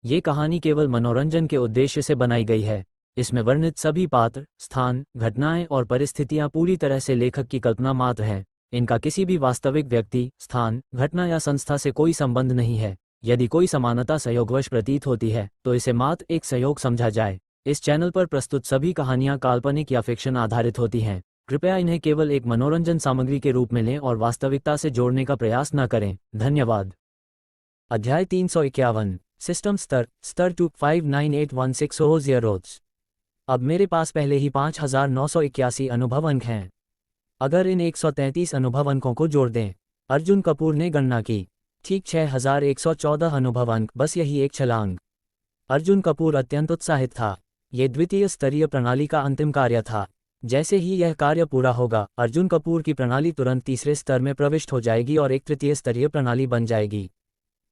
ये कहानी केवल मनोरंजन के उद्देश्य से बनाई गई है। इसमें वर्णित सभी पात्र, स्थान, घटनाएं और परिस्थितियां पूरी तरह से लेखक की कल्पना मात्र हैं। इनका किसी भी वास्तविक व्यक्ति, स्थान, घटना या संस्था से कोई संबंध नहीं है। यदि कोई समानता संयोगवश प्रतीत होती है तो इसे मात्र एक संयोग समझा जाए। इस चैनल पर प्रस्तुत सभी कहानियां काल्पनिक या फिक्शन आधारित होती हैं। कृपया इन्हें केवल एक मनोरंजन सामग्री के रूप में लें और वास्तविकता से जोड़ने का प्रयास न करें। धन्यवाद। अध्याय 351, सिस्टम स्तर 2598160 अब मेरे पास पहले ही 5981 अनुभव अंक हैं। अगर इन 133 अनुभव अंकों को जोड़ दें, अर्जुन कपूर ने गणना की, ठीक 6114 अनुभव अंक, बस यही एक छलांग। अर्जुन कपूर अत्यंत उत्साहित था। ये द्वितीय स्तरीय प्रणाली का अंतिम कार्य था। जैसे ही यह कार्य पूरा होगा, अर्जुन कपूर की प्रणाली तुरंत तीसरे स्तर में प्रविष्ट हो जाएगी और एक तृतीय स्तरीय प्रणाली बन जाएगी।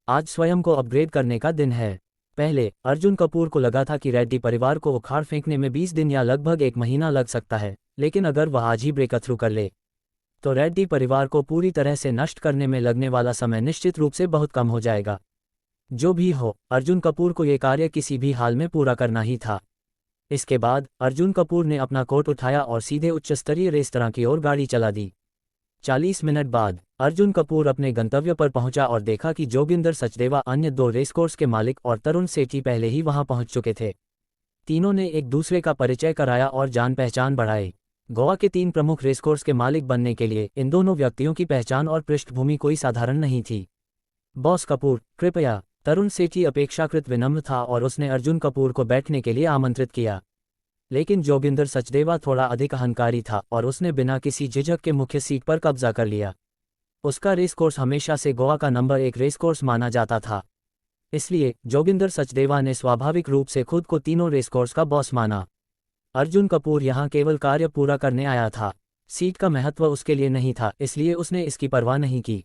आज स्वयं को अपग्रेड करने का दिन है। पहले अर्जुन कपूर को लगा था कि रेड्डी परिवार को उखाड़ फेंकने में 20 दिन या लगभग 1 महीना लग सकता है, लेकिन अगर वह आज ही ब्रेक थ्रू कर ले तो रेड्डी परिवार को पूरी तरह से नष्ट करने में लगने वाला समय निश्चित रूप से बहुत कम हो जाएगा। जो भी हो, अर्जुन कपूर को यह कार्य किसी भी हाल में पूरा करना ही था। इसके बाद अर्जुन कपूर ने अपना कोट उठाया और सीधे उच्च स्तरीय रेस्तरां की ओर गाड़ी चला दी। 40 मिनट बाद अर्जुन कपूर अपने गंतव्य पर पहुंचा और देखा कि जोगिंदर सचदेवा, अन्य 2 रेसकोर्स के मालिक और तरुण सेठी पहले ही वहां पहुंच चुके थे। तीनों ने एक दूसरे का परिचय कराया और जान पहचान बढ़ाई। गोवा के 3 प्रमुख रेसकोर्स के मालिक बनने के लिए इन दोनों व्यक्तियों की पहचान और पृष्ठभूमि कोई साधारण नहीं थी। बॉस कपूर, कृपया। तरुण सेठी अपेक्षाकृत विनम्र था और उसने अर्जुन कपूर को बैठने के लिए आमंत्रित किया। लेकिन जोगिंदर सचदेवा थोड़ा अधिक अहंकारी था और उसने बिना किसी झिझक के मुख्य सीट पर कब्जा कर लिया। उसका रेसकोर्स हमेशा से गोवा का नंबर 1 रेसकोर्स माना जाता था। इसलिए जोगिंदर सचदेवा ने स्वाभाविक रूप से खुद को तीनों रेसकोर्स का बॉस माना। अर्जुन कपूर यहाँ केवल कार्य पूरा करने आया था। सीट का महत्व उसके लिए नहीं था, इसलिए उसने इसकी परवाह नहीं की।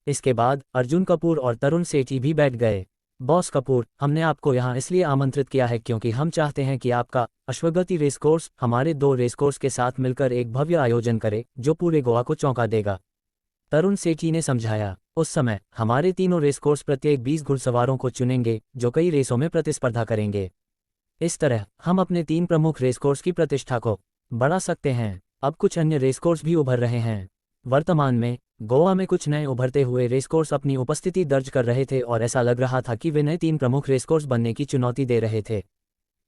इसके बाद अर्जुन कपूर और तरुण सेठी भी बैठ गए। बॉस कपूर, हमने आपको यहाँ इसलिए आमंत्रित किया है क्योंकि हम चाहते हैं कि आपका अश्वगति रेसकोर्स हमारे 2 रेसकोर्स के साथ मिलकर एक भव्य आयोजन करे जो पूरे गोवा को चौंका देगा। तरुण सेठी ने समझाया, उस समय हमारे तीनों रेसकोर्स प्रत्येक 20 घुड़सवारों को चुनेंगे जो कई रेसों में प्रतिस्पर्धा करेंगे। इस तरह हम अपने 3 प्रमुख रेसकोर्स की प्रतिष्ठा को बढ़ा सकते हैं। अब कुछ अन्य रेसकोर्स भी उभर रहे हैं। वर्तमान में गोवा में कुछ नए उभरते हुए रेसकोर्स अपनी उपस्थिति दर्ज कर रहे थे और ऐसा लग रहा था कि वे नए 3 प्रमुख रेसकोर्स बनने की चुनौती दे रहे थे।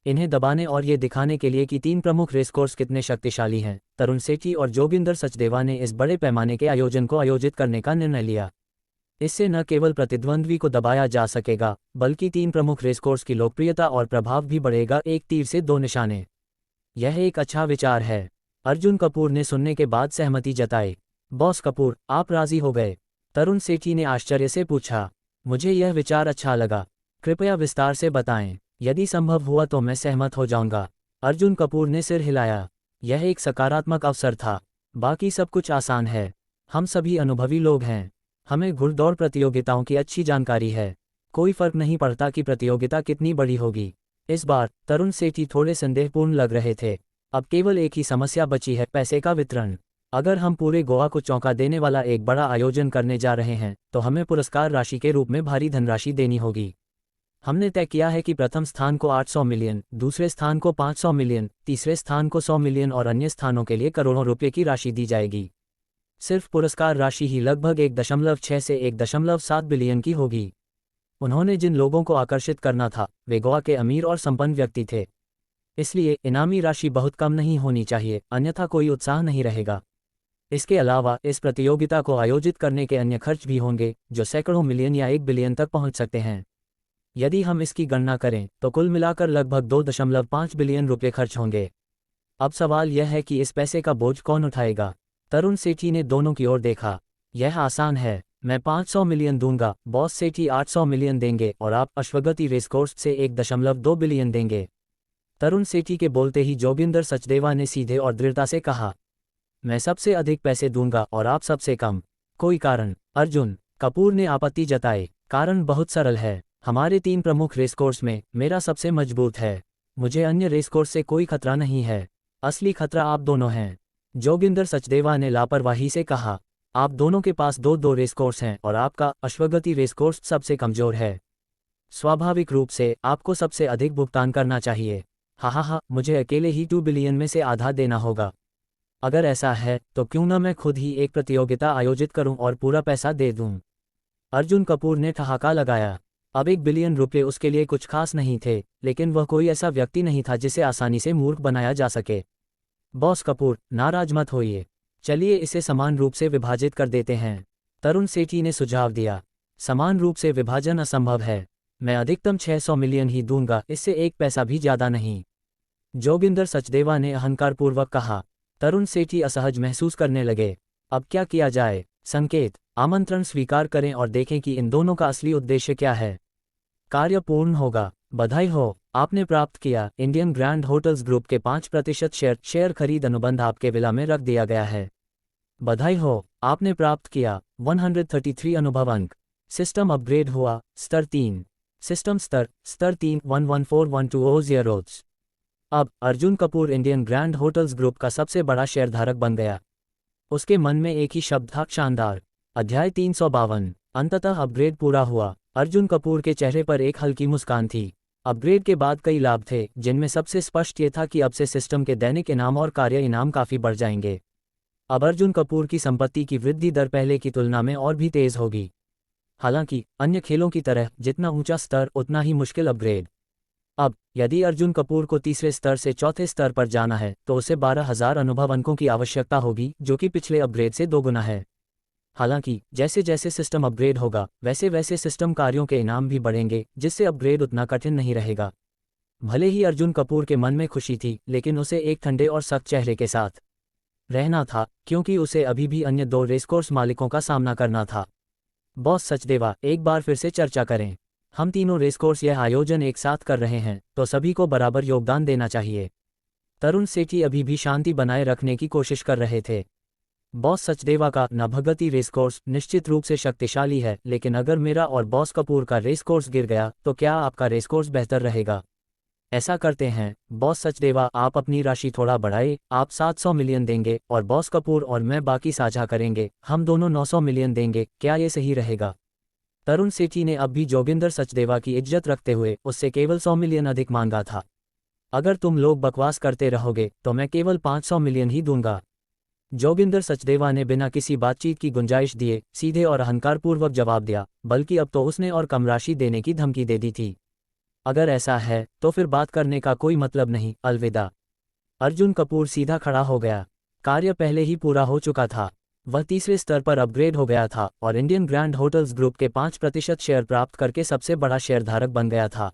इन्हें दबाने और ये दिखाने के लिए कि 3 प्रमुख रेसकोर्स कितने शक्तिशाली हैं, तरुण सेठी और जोगिंदर सचदेवा ने इस बड़े पैमाने के आयोजन को आयोजित करने का निर्णय लिया। इससे न केवल प्रतिद्वंद्वी को दबाया जा सकेगा, बल्कि 3 प्रमुख रेसकोर्स की लोकप्रियता और प्रभाव भी बढ़ेगा। एक तीर से 2 निशाने। यह एक अच्छा विचार है। अर्जुन कपूर ने सुनने के बाद सहमति जताई। बॉस कपूर, आप राजी हो गए? तरुण सेठी ने आश्चर्य से पूछा। मुझे यह विचार अच्छा लगा। कृपया विस्तार से बताएं। यदि संभव हुआ तो मैं सहमत हो जाऊंगा। अर्जुन कपूर ने सिर हिलाया। यह एक सकारात्मक अवसर था। बाकी सब कुछ आसान है। हम सभी अनुभवी लोग हैं। हमें घुड़दौड़ प्रतियोगिताओं की अच्छी जानकारी है। कोई फर्क नहीं पड़ता कि प्रतियोगिता कितनी बड़ी होगी। इस बार तरुण सेठी थोड़े संदेहपूर्ण लग रहे थे। अब केवल एक ही समस्या बची है, पैसे का वितरण। अगर हम पूरे गोवा को चौंका देने वाला एक बड़ा आयोजन करने जा रहे हैं तो हमें पुरस्कार राशि के रूप में भारी धनराशि देनी होगी। हमने तय किया है कि प्रथम स्थान को 800 मिलियन, दूसरे स्थान को 500 मिलियन, तीसरे स्थान को 100 मिलियन और अन्य स्थानों के लिए करोड़ों रुपये की राशि दी जाएगी। सिर्फ पुरस्कार राशि ही लगभग 1.6 से 1.7 बिलियन की होगी। उन्होंने जिन लोगों को आकर्षित करना था वे गोवा के अमीर और संपन्न व्यक्ति थे। इसलिए इनामी राशि बहुत कम नहीं होनी चाहिए, अन्यथा कोई उत्साह नहीं रहेगा। इसके अलावा इस प्रतियोगिता को आयोजित करने के अन्य खर्च भी होंगे जो सैकड़ों मिलियन या 1 बिलियन तक पहुंच सकते हैं। यदि हम इसकी गणना करें तो कुल मिलाकर लगभग 2.5 बिलियन रुपये खर्च होंगे। अब सवाल यह है कि इस पैसे का बोझ कौन उठाएगा? तरुण सेठी ने दोनों की ओर देखा। यह आसान है। मैं 500 मिलियन दूंगा, बॉस सेठी 800 मिलियन देंगे और आप अश्वगति रेसकोर्स से 1.2 बिलियन देंगे। तरुण सेठी के बोलते ही जोगिंदर सचदेवा ने सीधे और दृढ़ता से कहा, मैं सबसे अधिक पैसे दूंगा और आप सबसे कम। कोई कारण? अर्जुन कपूर ने आपत्ति जताई। कारण बहुत सरल है। हमारे 3 प्रमुख रेसकोर्स में मेरा सबसे मजबूत है। मुझे अन्य रेसकोर्स से कोई खतरा नहीं है। असली खतरा आप दोनों हैं। जोगिंदर सचदेवा ने लापरवाही से कहा, आप दोनों के पास 2 रेसकोर्स हैं और आपका अश्वगति रेसकोर्स सबसे कमजोर है। स्वाभाविक रूप से आपको सबसे अधिक भुगतान करना चाहिए। हा, मुझे अकेले ही 2 बिलियन में से आधा देना होगा। अगर ऐसा है तो क्यों न मैं खुद ही एक प्रतियोगिता आयोजित करूं और पूरा पैसा दे दूं। अर्जुन कपूर ने ठहाका लगाया। अब 1 बिलियन रुपये उसके लिए कुछ खास नहीं थे, लेकिन वह कोई ऐसा व्यक्ति नहीं था जिसे आसानी से मूर्ख बनाया जा सके। बॉस कपूर, नाराज मत होइए। चलिए इसे समान रूप से विभाजित कर देते हैं, तरुण सेठी ने सुझाव दिया। समान रूप से विभाजन असंभव है। मैं अधिकतम 600 मिलियन ही दूंगा, इससे एक पैसा भी ज्यादा नहीं, जोगिंदर सचदेवा ने अहंकारपूर्वक कहा। तरुण सेठी असहज महसूस करने लगे। अब क्या किया जाए? संकेत, आमंत्रण स्वीकार करें और देखें कि इन दोनों का असली उद्देश्य क्या है। कार्य पूर्ण होगा। बधाई हो, आपने प्राप्त किया। इंडियन ग्रैंड होटल्स ग्रुप के 5% शेयर खरीद अनुबंध आपके विला में रख दिया गया है। बधाई हो, आपने प्राप्त किया 133 अनुभव अंक। सिस्टम अपग्रेड हुआ। स्तर 3। सिस्टम स्तर 3 114120। अब Arjun Kapoor Indian grand hotels group का सबसे बड़ा शेयरधारक बन गया। उसके मन में एक ही शब्द था, शानदार। अध्याय 352। अंततः अपग्रेड पूरा हुआ। अर्जुन कपूर के चेहरे पर एक हल्की मुस्कान थी। अपग्रेड के बाद कई लाभ थे, जिनमें सबसे स्पष्ट ये था कि अब से सिस्टम के दैनिक इनाम और कार्य इनाम काफ़ी बढ़ जाएंगे। अब अर्जुन कपूर की संपत्ति की वृद्धि दर पहले की तुलना में और भी तेज होगी। हालांकि अन्य खेलों की तरह जितना ऊंचा स्तर उतना ही मुश्किल अपग्रेड। अब यदि अर्जुन कपूर को तीसरे स्तर से चौथे स्तर पर जाना है तो उसे 12,000 अनुभव अंकों की आवश्यकता होगी, जो कि पिछले अपग्रेड से 2 गुना है। हालांकि जैसे जैसे सिस्टम अपग्रेड होगा वैसे वैसे सिस्टम कार्यों के इनाम भी बढ़ेंगे, जिससे अपग्रेड उतना कठिन नहीं रहेगा। भले ही अर्जुन कपूर के मन में खुशी थी, लेकिन उसे एक ठंडे और सख्त चेहरे के साथ रहना था, क्योंकि उसे अभी भी अन्य 2 रेसकोर्स मालिकों का सामना करना था। बॉस सचदेवा, एक बार फिर से चर्चा करें। हम तीनों रेसकोर्स यह आयोजन एक साथ कर रहे हैं, तो सभी को बराबर योगदान देना चाहिए। तरुण सेठी अभी भी शांति बनाए रखने की कोशिश कर रहे थे। बॉस सचदेवा का नभगति रेसकोर्स निश्चित रूप से शक्तिशाली है, लेकिन अगर मेरा और बॉस कपूर का रेसकोर्स गिर गया तो क्या आपका रेसकोर्स बेहतर रहेगा? ऐसा करते हैं, बॉस सचदेवा, आप अपनी राशि थोड़ा बढ़ाए। आप 700 मिलियन देंगे और बॉस कपूर और मैं बाकी साझा करेंगे। हम दोनों 900 मिलियन देंगे, क्या ये सही रहेगा? तरुण सेठी ने अब भी जोगिंदर सचदेवा की इज्जत रखते हुए उससे केवल 100 मिलियन अधिक मांगा था। अगर तुम लोग बकवास करते रहोगे तो मैं केवल 500 मिलियन ही दूंगा। जोगिंदर सचदेवा ने बिना किसी बातचीत की गुंजाइश दिए सीधे और अहंकारपूर्वक जवाब दिया, बल्कि अब तो उसने और कम राशि देने की धमकी दे दी थी। अगर ऐसा है तो फिर बात करने का कोई मतलब नहीं, अलविदा। अर्जुन कपूर सीधा खड़ा हो गया। कार्य पहले ही पूरा हो चुका था। वह तीसरे स्तर पर अपग्रेड हो गया था और इंडियन ग्रैंड होटल्स ग्रुप के 5% शेयर प्राप्त करके सबसे बड़ा शेयरधारक बन गया था।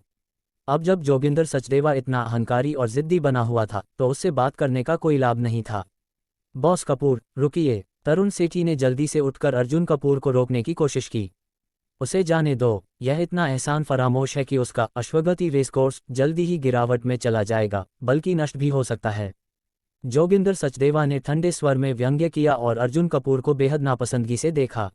अब जब जोगिंदर सचदेवा इतना अहंकारी और जिद्दी बना हुआ था तो उससे बात करने का कोई लाभ नहीं था। बॉस कपूर, रुकिए। तरुण सेठी ने जल्दी से उठकर अर्जुन कपूर को रोकने की कोशिश की। उसे जाने दो, यह इतना एहसान फरामोश है कि उसका अश्वगति रेसकोर्स जल्दी ही गिरावट में चला जाएगा, बल्कि नष्ट भी हो सकता है। जोगिंदर सचदेवा ने ठंडे स्वर में व्यंग्य किया और अर्जुन कपूर को बेहद नापसंदगी से देखा।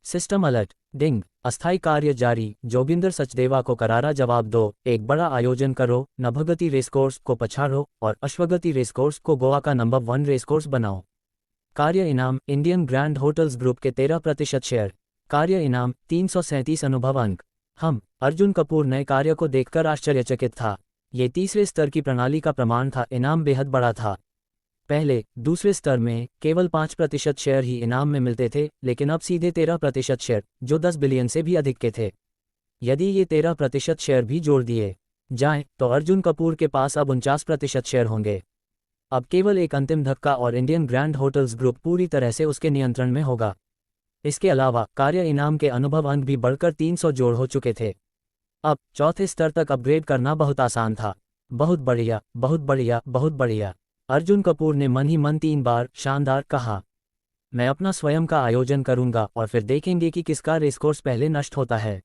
सिस्टम अलर्ट, डिंग, अस्थायी कार्य जारी। जोगिंदर सचदेवा को करारा जवाब दो। एक बड़ा आयोजन करो, नभगति रेसकोर्स को पछाड़ो और अश्वगति रेसकोर्स को गोवा का नंबर 1 रेसकोर्स बनाओ। कार्य इनाम, इंडियन ग्रैंड होटल्स ग्रुप के 13% शेयर। कार्य इनाम 337 अनुभव अंक। अर्जुन कपूर नए कार्य को देखकर आश्चर्यचकित था। ये तीसरे स्तर की प्रणाली का प्रमाण था। इनाम बेहद बड़ा था। पहले दूसरे स्तर में केवल 5% शेयर ही इनाम में मिलते थे, लेकिन अब सीधे 13% शेयर, जो 10 बिलियन से भी अधिक के थे। यदि ये 13% शेयर भी जोड़ दिए जाएं तो अर्जुन कपूर के पास अब 49% शेयर होंगे। अब केवल एक अंतिम धक्का और इंडियन ग्रैंड होटल्स ग्रुप पूरी तरह से उसके नियंत्रण में होगा। इसके अलावा कार्य इनाम के अनुभव अंक भी बढ़कर 300 जोड़ हो चुके थे। अब चौथे स्तर तक अपग्रेड करना बहुत आसान था। बहुत बढ़िया, बहुत बढ़िया, बहुत बढ़िया। अर्जुन कपूर ने मन ही मन 3 बार शानदार कहा। मैं अपना स्वयं का आयोजन करूंगा और फिर देखेंगे कि किसका रेसकोर्स पहले नष्ट होता है।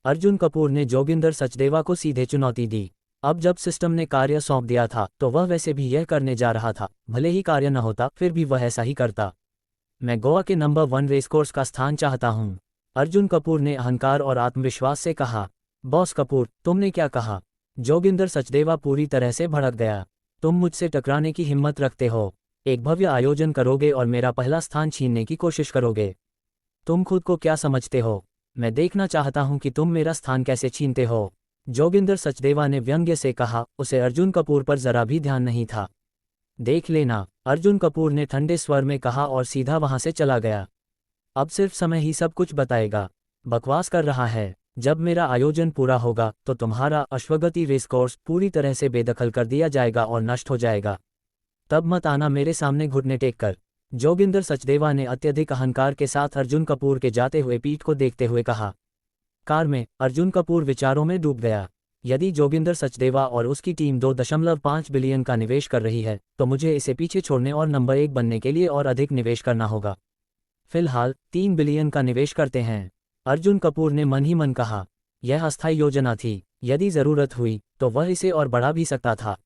अर्जुन कपूर ने जोगिंदर सचदेवा को सीधे चुनौती दी। अब जब सिस्टम ने कार्य सौंप दिया था तो वह वैसे भी यह करने जा रहा था। भले ही कार्य न होता फिर भी वह ऐसा ही करता। मैं गोवा के नंबर 1 रेसकोर्स का स्थान चाहता हूं, अर्जुन कपूर ने अहंकार और आत्मविश्वास से कहा। बॉस कपूर, तुमने क्या कहा? जोगिंदर सचदेवा पूरी तरह से भड़क गया। तुम मुझसे टकराने की हिम्मत रखते हो? एक भव्य आयोजन करोगे और मेरा पहला स्थान छीनने की कोशिश करोगे? तुम खुद को क्या समझते हो? मैं देखना चाहता हूं कि तुम मेरा स्थान कैसे छीनते हो। जोगिंदर सचदेवा ने व्यंग्य से कहा, उसे अर्जुन कपूर पर जरा भी ध्यान नहीं था। देख लेना, अर्जुन कपूर ने ठंडे स्वर में कहा और सीधा वहां से चला गया। अब सिर्फ समय ही सब कुछ बताएगा। बकवास कर रहा है। जब मेरा आयोजन पूरा होगा तो तुम्हारा अश्वगति रेस कोर्स पूरी तरह से बेदखल कर दिया जाएगा और नष्ट हो जाएगा। तब मत आना मेरे सामने घुटने टेक कर। जोगिंदर सचदेवा ने अत्यधिक अहंकार के साथ अर्जुन कपूर के जाते हुए पीठ को देखते हुए कहा। कार में अर्जुन कपूर विचारों में डूब गया। यदि जोगिंदर सचदेवा और उसकी टीम 2.5 बिलियन का निवेश कर रही है तो मुझे इसे पीछे छोड़ने और नंबर 1 बनने के लिए और अधिक निवेश करना होगा। फिलहाल 3 बिलियन का निवेश करते हैं, अर्जुन कपूर ने मन ही मन कहा। यह अस्थायी योजना थी, यदि जरूरत हुई तो वह इसे और बढ़ा भी सकता था।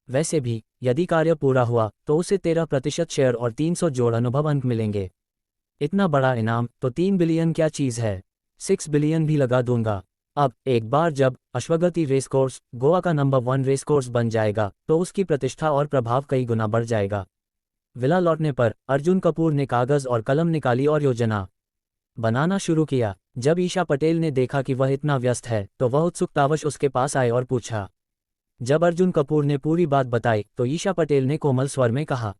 वैसे भी यदि कार्य पूरा हुआ तो उसे 13% शेयर और 300 जोड़ अनुभव अंक मिलेंगे। इतना बड़ा इनाम तो 3 बिलियन क्या चीज़ है, 6 बिलियन भी लगा दूंगा। अब एक बार जब अश्वगति रेस कोर्स गोवा का नंबर 1 रेस कोर्स बन जाएगा तो उसकी प्रतिष्ठा और प्रभाव कई गुना बढ़ जाएगा। विला लौटने पर अर्जुन कपूर ने कागज और कलम निकाली और योजना बनाना शुरू किया। जब ईशा पटेल ने देखा कि वह इतना व्यस्त है तो वह उत्सुकतावश उसके पास आए और पूछा। जब अर्जुन कपूर ने पूरी बात बताई तो ईशा पटेल ने कोमल स्वर में कहा,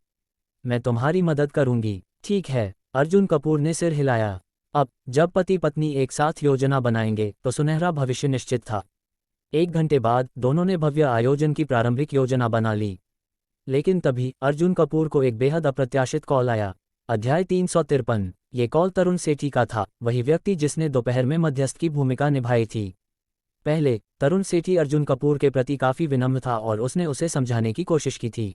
मैं तुम्हारी मदद करूंगी। ठीक है, अर्जुन कपूर ने सिर हिलाया। अब जब पति पत्नी एक साथ योजना बनाएंगे तो सुनहरा भविष्य निश्चित था। 1 घंटे बाद दोनों ने भव्य आयोजन की प्रारंभिक योजना बना ली। लेकिन तभी अर्जुन कपूर को एक बेहद अप्रत्याशित कॉल आया। अध्याय 353। ये कॉल तरुण सेठी का था, वही व्यक्ति जिसने दोपहर में मध्यस्थ की भूमिका निभाई थी। पहले तरुण सेठी अर्जुन कपूर के प्रति काफी विनम्र था और उसने उसे समझाने की कोशिश की थी।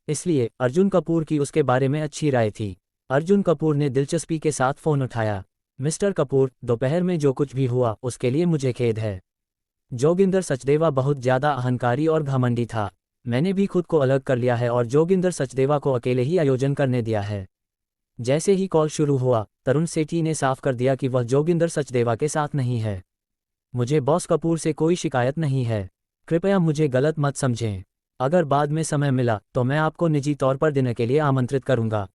इसलिए अर्जुन कपूर की उसके बारे में अच्छी राय थी। अर्जुन कपूर ने दिलचस्पी के साथ फोन उठाया। मिस्टर कपूर, दोपहर में जो कुछ भी हुआ उसके लिए मुझे खेद है। जोगिंदर सचदेवा बहुत ज्यादा अहंकारी और घमंडी था। मैंने भी खुद को अलग कर लिया है और जोगिंदर सचदेवा को अकेले ही आयोजन करने दिया है। जैसे ही कॉल शुरू हुआ तरुण सेठी ने साफ कर दिया कि वह जोगिंदर सचदेवा के साथ नहीं है। मुझे बॉस कपूर से कोई शिकायत नहीं है, कृपया मुझे गलत मत समझें। अगर बाद में समय मिला तो मैं आपको निजी तौर पर डिनर के लिए आमंत्रित करूंगा।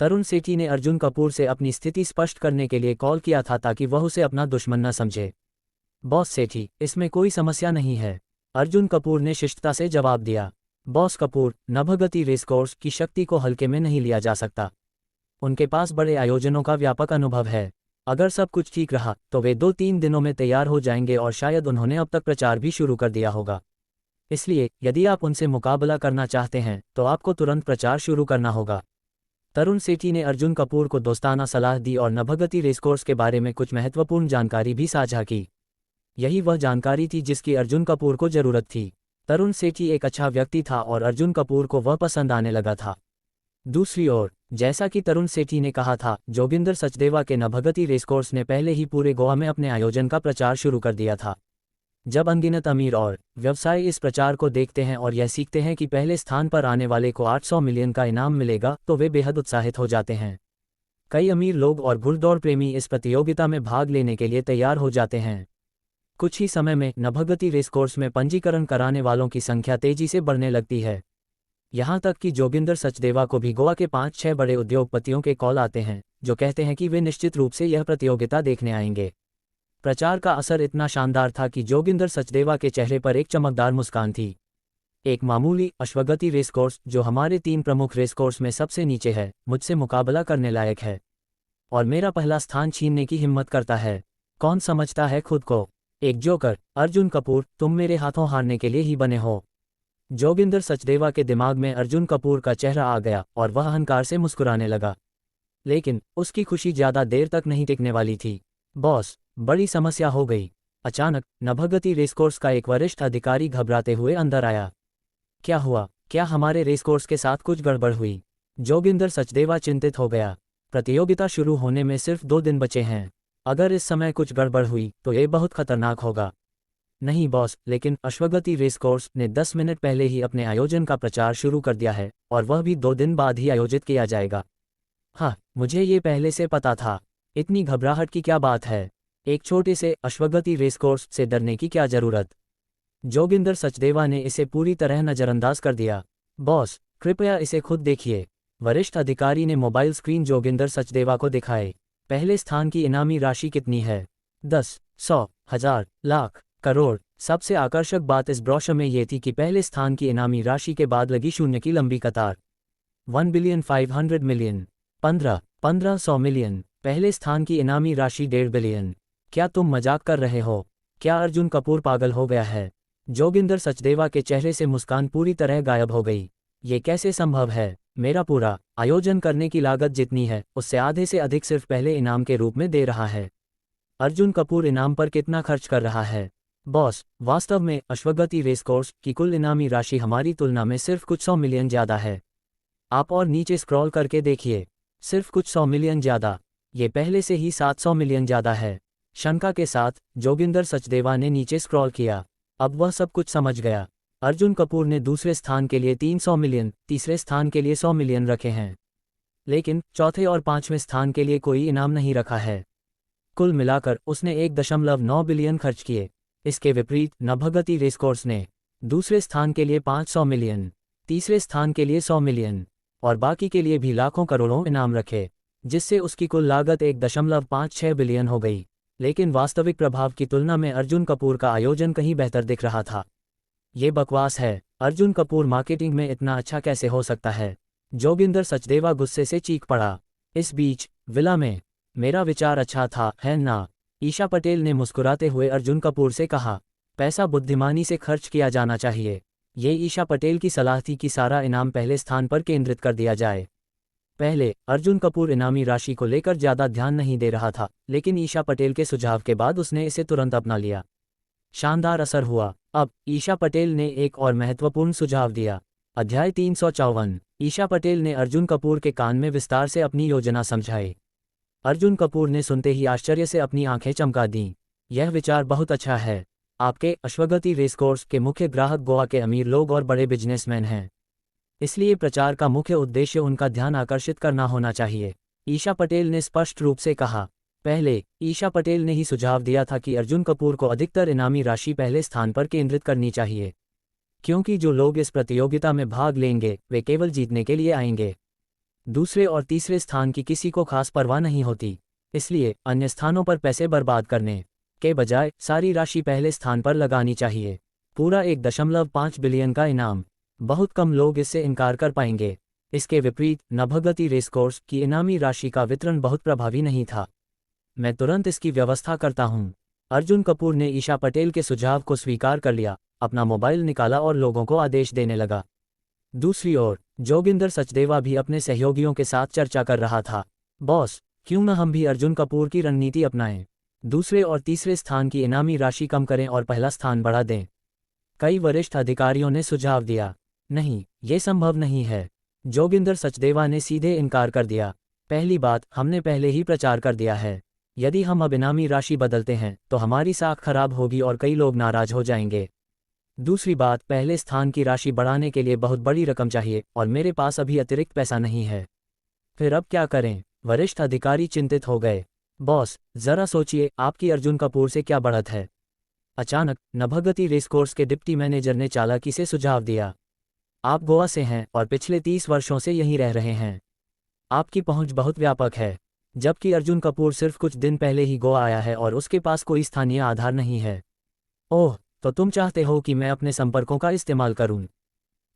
तरुण सेठी ने अर्जुन कपूर से अपनी स्थिति स्पष्ट करने के लिए कॉल किया था ताकि वह उसे अपना दुश्मन न समझे। बॉस सेठी, इसमें कोई समस्या नहीं है, अर्जुन कपूर ने शिष्टता से जवाब दिया। बॉस कपूर, नभगति रेसकोर्स की शक्ति को हल्के में नहीं लिया जा सकता। उनके पास बड़े आयोजनों का व्यापक अनुभव है। अगर सब कुछ ठीक रहा तो वे 2-3 दिनों में तैयार हो जाएंगे और शायद उन्होंने अब तक प्रचार भी शुरू कर दिया होगा। इसलिए यदि आप उनसे मुकाबला करना चाहते हैं तो आपको तुरंत प्रचार शुरू करना होगा। तरुण सेठी ने अर्जुन कपूर को दोस्ताना सलाह दी और नभगति रेसकोर्स के बारे में कुछ महत्वपूर्ण जानकारी भी साझा की। यही वह जानकारी थी जिसकी अर्जुन कपूर को जरूरत थी। तरुण सेठी एक अच्छा व्यक्ति था और अर्जुन कपूर को वह पसंद आने लगा था। दूसरी ओर, जैसा कि तरुण सेठी ने कहा था, जोगिंदर सचदेवा के नभगति रेसकोर्स ने पहले ही पूरे गोवा में अपने आयोजन का प्रचार शुरू कर दिया था। जब अनगिनत अमीर और व्यवसायी इस प्रचार को देखते हैं और यह सीखते हैं कि पहले स्थान पर आने वाले को 800 मिलियन का इनाम मिलेगा तो वे बेहद उत्साहित हो जाते हैं। कई अमीर लोग और घुड़दौड़ प्रेमी इस प्रतियोगिता में भाग लेने के लिए तैयार हो जाते हैं। कुछ ही समय में नभगति रेसकोर्स में पंजीकरण कराने वालों की संख्या तेजी से बढ़ने लगती है। यहाँ तक कि जोगिंदर सचदेवा को भी गोवा के 5-6 बड़े उद्योगपतियों के कॉल आते हैं जो कहते हैं कि वे निश्चित रूप से यह प्रतियोगिता देखने आएंगे। प्रचार का असर इतना शानदार था कि जोगिंदर सचदेवा के चेहरे पर एक चमकदार मुस्कान थी। एक मामूली अश्वगति रेसकोर्स जो हमारे 3 प्रमुख रेसकोर्स में सबसे नीचे है, मुझसे मुकाबला करने लायक है और मेरा पहला स्थान छीनने की हिम्मत करता है। कौन समझता है खुद को एक जोकर? अर्जुन कपूर, तुम मेरे हाथों हारने के लिए ही बने हो। जोगिंदर सचदेवा के दिमाग में अर्जुन कपूर का चेहरा आ गया और वह अहंकार से मुस्कुराने लगा। लेकिन उसकी खुशी ज्यादा देर तक नहीं टिकने वाली थी। बॉस, बड़ी समस्या हो गई। अचानक नभगति रेसकोर्स का एक वरिष्ठ अधिकारी घबराते हुए अंदर आया। क्या हुआ? क्या हमारे रेसकोर्स के साथ कुछ गड़बड़ हुई? जोगिंदर सचदेवा चिंतित हो गया। प्रतियोगिता शुरू होने में सिर्फ 2 दिन बचे हैं। अगर इस समय कुछ गड़बड़ हुई तो ये बहुत खतरनाक होगा। नहीं बॉस, लेकिन अश्वगति रेसकोर्स ने 10 मिनट पहले ही अपने आयोजन का प्रचार शुरू कर दिया है और वह भी 2 दिन बाद ही आयोजित किया जाएगा। हाँ, मुझे ये पहले से पता था। इतनी घबराहट की क्या बात है? एक छोटे से अश्वगति रेसकोर्स से डरने की क्या जरूरत? जोगिंदर सचदेवा ने इसे पूरी तरह नजरअंदाज कर दिया। बॉस, कृपया इसे खुद देखिए। वरिष्ठ अधिकारी ने मोबाइल स्क्रीन जोगिंदर सचदेवा को दिखाए। पहले स्थान की इनामी राशि कितनी है? 10, 100, 1000, लाख, करोड़। सबसे आकर्षक बात इस ब्रोशर में ये थी कि पहले स्थान की इनामी राशि के बाद लगी शून्य की लंबी कतार। 1,500,000,000, 15,100 मिलियन। पहले स्थान की इनामी राशि 1.5 बिलियन। क्या तुम मजाक कर रहे हो? क्या अर्जुन कपूर पागल हो गया है? जोगिंदर सचदेवा के चेहरे से मुस्कान पूरी तरह गायब हो गई। ये कैसे संभव है? मेरा पूरा आयोजन करने की लागत जितनी है उससे आधे से अधिक सिर्फ पहले इनाम के रूप में दे रहा है। अर्जुन कपूर इनाम पर कितना खर्च कर रहा है? बॉस, वास्तव में अश्वगति रेसकोर्स की कुल इनामी राशि हमारी तुलना में सिर्फ कुछ 100 मिलियन ज़्यादा है। आप और नीचे स्क्रॉल करके देखिए, सिर्फ कुछ 100 मिलियन ज़्यादा। ये पहले से ही 700 मिलियन ज़्यादा है। शंका के साथ जोगिंदर सचदेवा ने नीचे स्क्रॉल किया। अब वह सब कुछ समझ गया। अर्जुन कपूर ने दूसरे स्थान के लिए 300 मिलियन, तीसरे स्थान के लिए 100 मिलियन रखे हैं, लेकिन चौथे और पांचवें स्थान के लिए कोई इनाम नहीं रखा है। कुल मिलाकर उसने 1.9 बिलियन खर्च किए। इसके विपरीत नभगति रेसकोर्स ने दूसरे स्थान के लिए 500 मिलियन, तीसरे स्थान के लिए 100 मिलियन और बाकी के लिए भी लाखों करोड़ों इनाम रखे, जिससे उसकी कुल लागत 1.56 बिलियन हो गई। लेकिन वास्तविक प्रभाव की तुलना में अर्जुन कपूर का आयोजन कहीं बेहतर दिख रहा था। ये बकवास है। अर्जुन कपूर मार्केटिंग में इतना अच्छा कैसे हो सकता है? जोगिंदर सचदेवा गुस्से से चीख पड़ा। इस बीच विला में, मेरा विचार अच्छा था, है ना? ईशा पटेल ने मुस्कुराते हुए अर्जुन कपूर से कहा। पैसा बुद्धिमानी से खर्च किया जाना चाहिए। ये ईशा पटेल की सलाह थी कि सारा इनाम पहले स्थान पर केंद्रित कर दिया जाए। पहले अर्जुन कपूर इनामी राशि को लेकर ज़्यादा ध्यान नहीं दे रहा था, लेकिन ईशा पटेल के सुझाव के बाद उसने इसे तुरंत अपना लिया। शानदार असर हुआ। अब ईशा पटेल ने एक और महत्वपूर्ण सुझाव दिया। अध्याय 354। ईशा पटेल ने अर्जुन कपूर के कान में विस्तार से अपनी योजना समझाई। अर्जुन कपूर ने सुनते ही आश्चर्य से अपनी आंखें चमका दीं। यह विचार बहुत अच्छा है। आपके अश्वगति रेसकोर्स के मुख्य ग्राहक गोवा के अमीर लोग और बड़े बिजनेसमैन हैं, इसलिए प्रचार का मुख्य उद्देश्य उनका ध्यान आकर्षित करना होना चाहिए, ईशा पटेल ने स्पष्ट रूप से कहा। पहले ईशा पटेल ने ही सुझाव दिया था कि अर्जुन कपूर को अधिकतर इनामी राशि पहले स्थान पर केंद्रित करनी चाहिए, क्योंकि जो लोग इस प्रतियोगिता में भाग लेंगे वे केवल जीतने के लिए आएंगे। दूसरे और तीसरे स्थान की किसी को खास परवाह नहीं होती, इसलिए अन्य स्थानों पर पैसे बर्बाद करने के बजाय सारी राशि पहले स्थान पर लगानी चाहिए। पूरा 1.5 बिलियन का इनाम, बहुत कम लोग इससे इनकार कर पाएंगे। इसके विपरीत नभगति रेसकोर्स की इनामी राशि का वितरण बहुत प्रभावी नहीं था। मैं तुरंत इसकी व्यवस्था करता हूँ। अर्जुन कपूर ने ईशा पटेल के सुझाव को स्वीकार कर लिया, अपना मोबाइल निकाला और लोगों को आदेश देने लगा। दूसरी ओर जोगिंदर सचदेवा भी अपने सहयोगियों के साथ चर्चा कर रहा था। बॉस, क्यों न हम भी अर्जुन कपूर की रणनीति अपनाएं? दूसरे और तीसरे स्थान की इनामी राशि कम करें और पहला स्थान बढ़ा दें। कई वरिष्ठ अधिकारियों ने सुझाव दिया। नहीं, ये संभव नहीं है। जोगिंदर सचदेवा ने सीधे इनकार कर दिया। पहली बात, हमने पहले ही प्रचार कर दिया है। यदि हम अब इनामी राशि बदलते हैं तो हमारी साख खराब होगी और कई लोग नाराज हो जाएंगे। दूसरी बात, पहले स्थान की राशि बढ़ाने के लिए बहुत बड़ी रकम चाहिए और मेरे पास अभी अतिरिक्त पैसा नहीं है। फिर अब क्या करें? वरिष्ठ अधिकारी चिंतित हो गए। बॉस, जरा सोचिए, आपकी अर्जुन कपूर से क्या बढ़त है? अचानक नभगति रेसकोर्स के डिप्टी मैनेजर ने चालाकी से सुझाव दिया। आप गोवा से हैं और पिछले 30 वर्षों से यहीं रह रहे हैं। आपकी पहुंच बहुत व्यापक है, जबकि अर्जुन कपूर सिर्फ कुछ दिन पहले ही गोवा आया है और उसके पास कोई स्थानीय आधार नहीं है। ओह, तो तुम चाहते हो कि मैं अपने संपर्कों का इस्तेमाल करूं?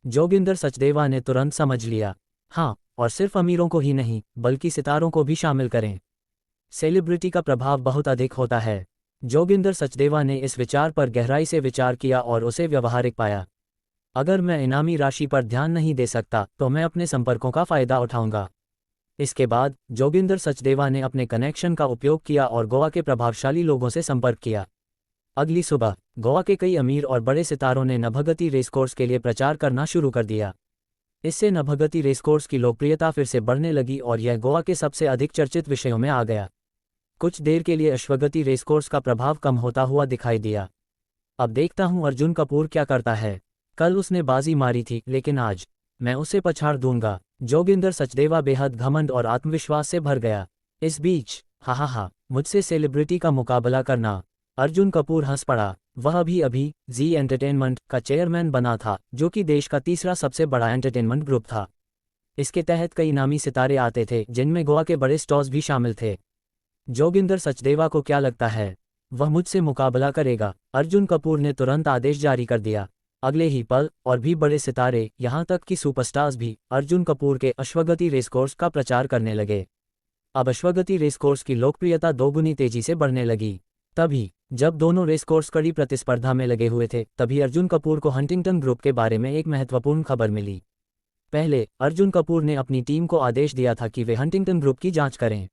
जोगिंदर सचदेवा ने तुरंत समझ लिया। हाँ, और सिर्फ अमीरों को ही नहीं बल्कि सितारों को भी शामिल करें। सेलिब्रिटी का प्रभाव बहुत अधिक होता है। जोगिंदर सचदेवा ने इस विचार पर गहराई से विचार किया और उसे व्यवहारिक पाया। अगर मैं इनामी राशि पर ध्यान नहीं दे सकता तो मैं अपने संपर्कों का फायदा उठाऊंगा। इसके बाद जोगिंदर सचदेवा ने अपने कनेक्शन का उपयोग किया और गोवा के प्रभावशाली लोगों से संपर्क किया। अगली सुबह गोवा के कई अमीर और बड़े सितारों ने नभगति रेसकोर्स के लिए प्रचार करना शुरू कर दिया। इससे नभगति रेसकोर्स की लोकप्रियता फिर से बढ़ने लगी और यह गोवा के सबसे अधिक चर्चित विषयों में आ गया। कुछ देर के लिए अश्वगति रेसकोर्स का प्रभाव कम होता हुआ दिखाई दिया। अब देखता हूं अर्जुन कपूर क्या करता है। कल उसने बाजी मारी थी, लेकिन आज मैं उसे पछाड़ दूंगा। जोगिंदर सचदेवा बेहद घमंड और आत्मविश्वास से भर गया। इस बीच हा, मुझसे सेलिब्रिटी का मुकाबला करना। अर्जुन कपूर हंस पड़ा। वह अभी जी एंटरटेनमेंट का चेयरमैन बना था, जो कि देश का तीसरा सबसे बड़ा एंटरटेनमेंट ग्रुप था। इसके तहत कई नामी सितारे आते थे, जिनमें गोवा के बड़े स्टार्स भी शामिल थे। जोगिंदर सचदेवा को क्या लगता है वह मुझसे मुकाबला करेगा? अर्जुन कपूर ने तुरंत आदेश जारी कर दिया। अगले ही पल और भी बड़े सितारे, यहाँ तक कि सुपरस्टार्स भी अर्जुन कपूर के अश्वगति रेसकोर्स का प्रचार करने लगे। अब अश्वगति रेसकोर्स की लोकप्रियता दोगुनी तेजी से बढ़ने लगी। तभी जब दोनों रेसकोर्स कड़ी प्रतिस्पर्धा में लगे हुए थे, तभी अर्जुन कपूर को हंटिंगटन ग्रुप के बारे में एक महत्वपूर्ण खबर मिली। पहले अर्जुन कपूर ने अपनी टीम को आदेश दिया था कि वे हंटिंगटन ग्रुप की जांच करें।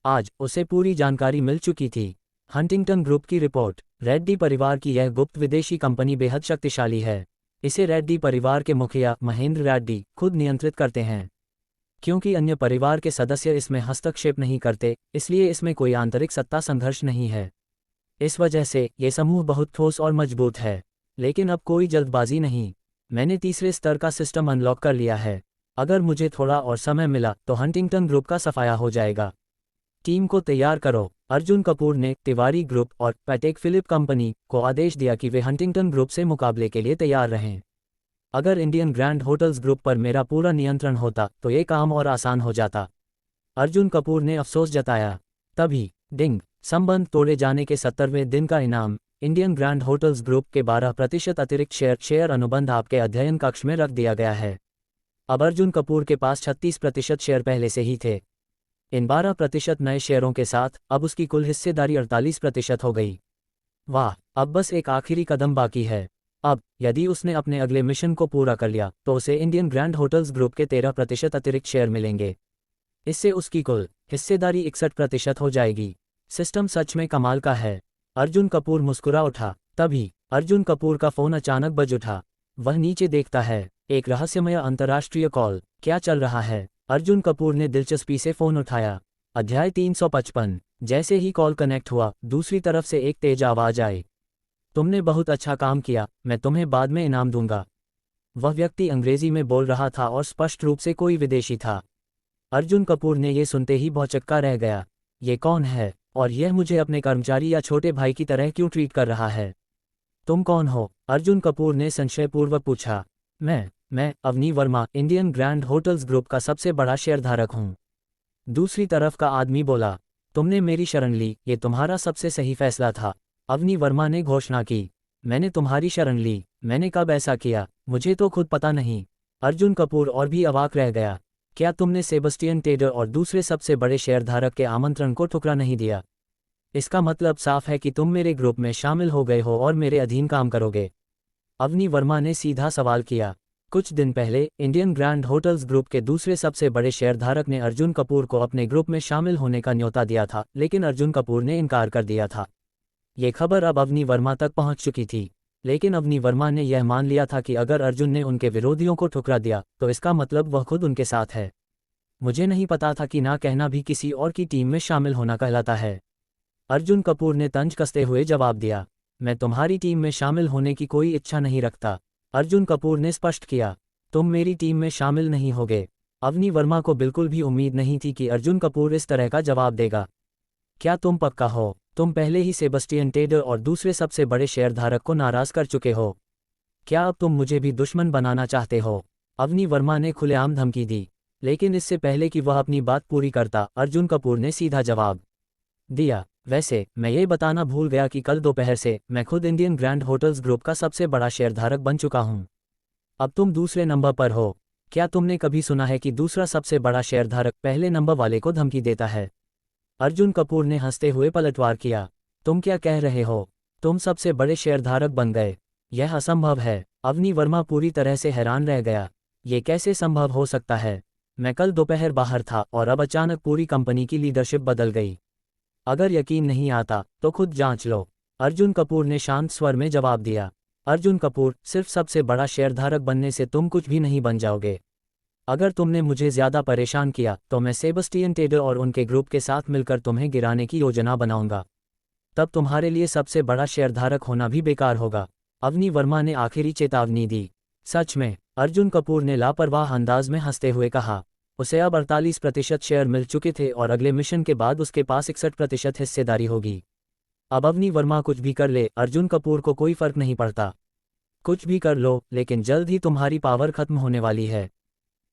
आज उसे पूरी जानकारी मिल चुकी थी। हंटिंगटन ग्रुप की रिपोर्ट। रेड्डी परिवार की यह गुप्त विदेशी कंपनी बेहद शक्तिशाली है। इसे रेड्डी परिवार के मुखिया महेंद्र रेड्डी खुद नियंत्रित करते हैं। क्योंकि अन्य परिवार के सदस्य इसमें हस्तक्षेप नहीं करते, इसलिए इसमें कोई आंतरिक सत्ता संघर्ष नहीं है। इस वजह से ये समूह बहुत ठोस और मजबूत है। लेकिन अब कोई जल्दबाजी नहीं। मैंने तीसरे स्तर का सिस्टम अनलॉक कर लिया है। अगर मुझे थोड़ा और समय मिला तो हंटिंगटन ग्रुप का सफाया हो जाएगा। टीम को तैयार करो। अर्जुन कपूर ने तिवारी ग्रुप और पैटेक फिलिप कंपनी को आदेश दिया कि वे हंटिंगटन ग्रुप से मुकाबले के लिए तैयार रहें। अगर इंडियन ग्रैंड होटल्स ग्रुप पर मेरा पूरा नियंत्रण होता तो ये काम और आसान हो जाता, अर्जुन कपूर ने अफसोस जताया। तभी डिंग, संबंध तोड़े जाने के 70वें दिन का इनाम। इंडियन ग्रैंड होटल्स ग्रुप के 12% अतिरिक्त शेयर अनुबंध आपके अध्ययन कक्ष में रख दिया गया है। अब अर्जुन कपूर के पास 36% शेयर पहले से ही थे। इन 12% नए शेयरों के साथ अब उसकी कुल हिस्सेदारी 48% हो गई। वाह, अब बस एक आखिरी कदम बाकी है। अब यदि उसने अपने अगले मिशन को पूरा कर लिया तो उसे इंडियन ग्रैंड होटल्स ग्रुप के 13% अतिरिक्त शेयर मिलेंगे। इससे उसकी कुल हिस्सेदारी 61% हो जाएगी। सिस्टम सच में कमाल का है। अर्जुन कपूर मुस्कुरा उठा। तभी अर्जुन कपूर का फोन अचानक बज उठा। वह नीचे देखता है, एक रहस्यमय अंतर्राष्ट्रीय कॉल। क्या चल रहा है? अर्जुन कपूर ने दिलचस्पी से फोन उठाया। अध्याय 355। जैसे ही कॉल कनेक्ट हुआ, दूसरी तरफ से एक तेज आवाज आई। तुमने बहुत अच्छा काम किया, मैं तुम्हें बाद में इनाम दूंगा। वह व्यक्ति अंग्रेजी में बोल रहा था और स्पष्ट रूप से कोई विदेशी था। अर्जुन कपूर ने यह सुनते ही भौचक्का रह गया। ये कौन है और यह मुझे अपने कर्मचारी या छोटे भाई की तरह क्यों ट्रीट कर रहा है? तुम कौन हो? अर्जुन कपूर ने संशयपूर्वक पूछा। मैं Avani Verma, Indian grand hotels group का सबसे बड़ा शेयरधारक हूँ। दूसरी तरफ का आदमी बोला। तुमने मेरी शरण ली, ये तुम्हारा सबसे सही फैसला था। अवनी वर्मा ने घोषणा की। मैंने तुम्हारी शरण ली? मैंने कब ऐसा किया? मुझे तो खुद पता नहीं। अर्जुन कपूर और भी अवाक रह गया। क्या तुमने सेबस्टियन टेडर और दूसरे सबसे बड़े शेयरधारक के आमंत्रण को ठुकरा नहीं दिया? इसका मतलब साफ है कि तुम मेरे ग्रुप में शामिल हो गए हो और मेरे अधीन काम करोगे। अवनी वर्मा ने सीधा सवाल किया। कुछ दिन पहले इंडियन ग्रैंड होटल्स ग्रुप के दूसरे सबसे बड़े शेयरधारक ने अर्जुन कपूर को अपने ग्रुप में शामिल होने का न्योता दिया था, लेकिन अर्जुन कपूर ने इनकार कर दिया था। ये खबर अब अवनी वर्मा तक पहुंच चुकी थी, लेकिन अवनी वर्मा ने यह मान लिया था कि अगर अर्जुन ने उनके विरोधियों को ठुकरा दिया तो इसका मतलब वह खुद उनके साथ है। मुझे नहीं पता था कि ना कहना भी किसी और की टीम में शामिल होना कहलाता है। अर्जुन कपूर ने तंज कसते हुए जवाब दिया। मैं तुम्हारी टीम में शामिल होने की कोई इच्छा नहीं रखता, अर्जुन कपूर ने स्पष्ट किया। तुम मेरी टीम में शामिल नहीं होगे। अवनी वर्मा को बिल्कुल भी उम्मीद नहीं थी कि अर्जुन कपूर इस तरह का जवाब देगा। क्या तुम पक्का हो? तुम पहले ही सेबस्टियन टेडर और दूसरे सबसे बड़े शेयरधारक को नाराज कर चुके हो। क्या अब तुम मुझे भी दुश्मन बनाना चाहते हो? अवनी वर्मा ने खुलेआम धमकी दी। लेकिन इससे पहले कि वह अपनी बात पूरी करता, अर्जुन कपूर ने सीधा जवाब दिया। वैसे मैं ये बताना भूल गया कि कल दोपहर से मैं खुद इंडियन ग्रैंड होटल्स ग्रुप का सबसे बड़ा शेयरधारक बन चुका हूँ। अब तुम दूसरे नंबर पर हो। क्या तुमने कभी सुना है कि दूसरा सबसे बड़ा शेयरधारक पहले नंबर वाले को धमकी देता है? अर्जुन कपूर ने हंसते हुए पलटवार किया। तुम क्या कह रहे हो? तुम सबसे बड़े शेयरधारक बन गए? यह असंभव है। अवनी वर्मा पूरी तरह से हैरान रह गया। ये कैसे संभव हो सकता है? मैं कल दोपहर बाहर था और अब अचानक पूरी कंपनी की लीडरशिप बदल गई। अगर यकीन नहीं आता तो खुद जांच लो, अर्जुन कपूर ने शांत स्वर में जवाब दिया। अर्जुन कपूर, सिर्फ सबसे बड़ा शेयरधारक बनने से तुम कुछ भी नहीं बन जाओगे। अगर तुमने मुझे ज्यादा परेशान किया तो मैं सेबस्टियन टेडर और उनके ग्रुप के साथ मिलकर तुम्हें गिराने की योजना बनाऊंगा। तब तुम्हारे लिए सबसे बड़ा शेयरधारक होना भी बेकार होगा। अवनी वर्मा ने आखिरी चेतावनी दी। सच में? अर्जुन कपूर ने लापरवाह अंदाज में हंसते हुए कहा। उसे अब 48% शेयर मिल चुके थे और अगले मिशन के बाद उसके पास 61% हिस्सेदारी होगी। अब अवनी वर्मा कुछ भी कर ले, अर्जुन कपूर को कोई फर्क नहीं पड़ता। कुछ भी कर लो, लेकिन जल्द ही तुम्हारी पावर खत्म होने वाली है,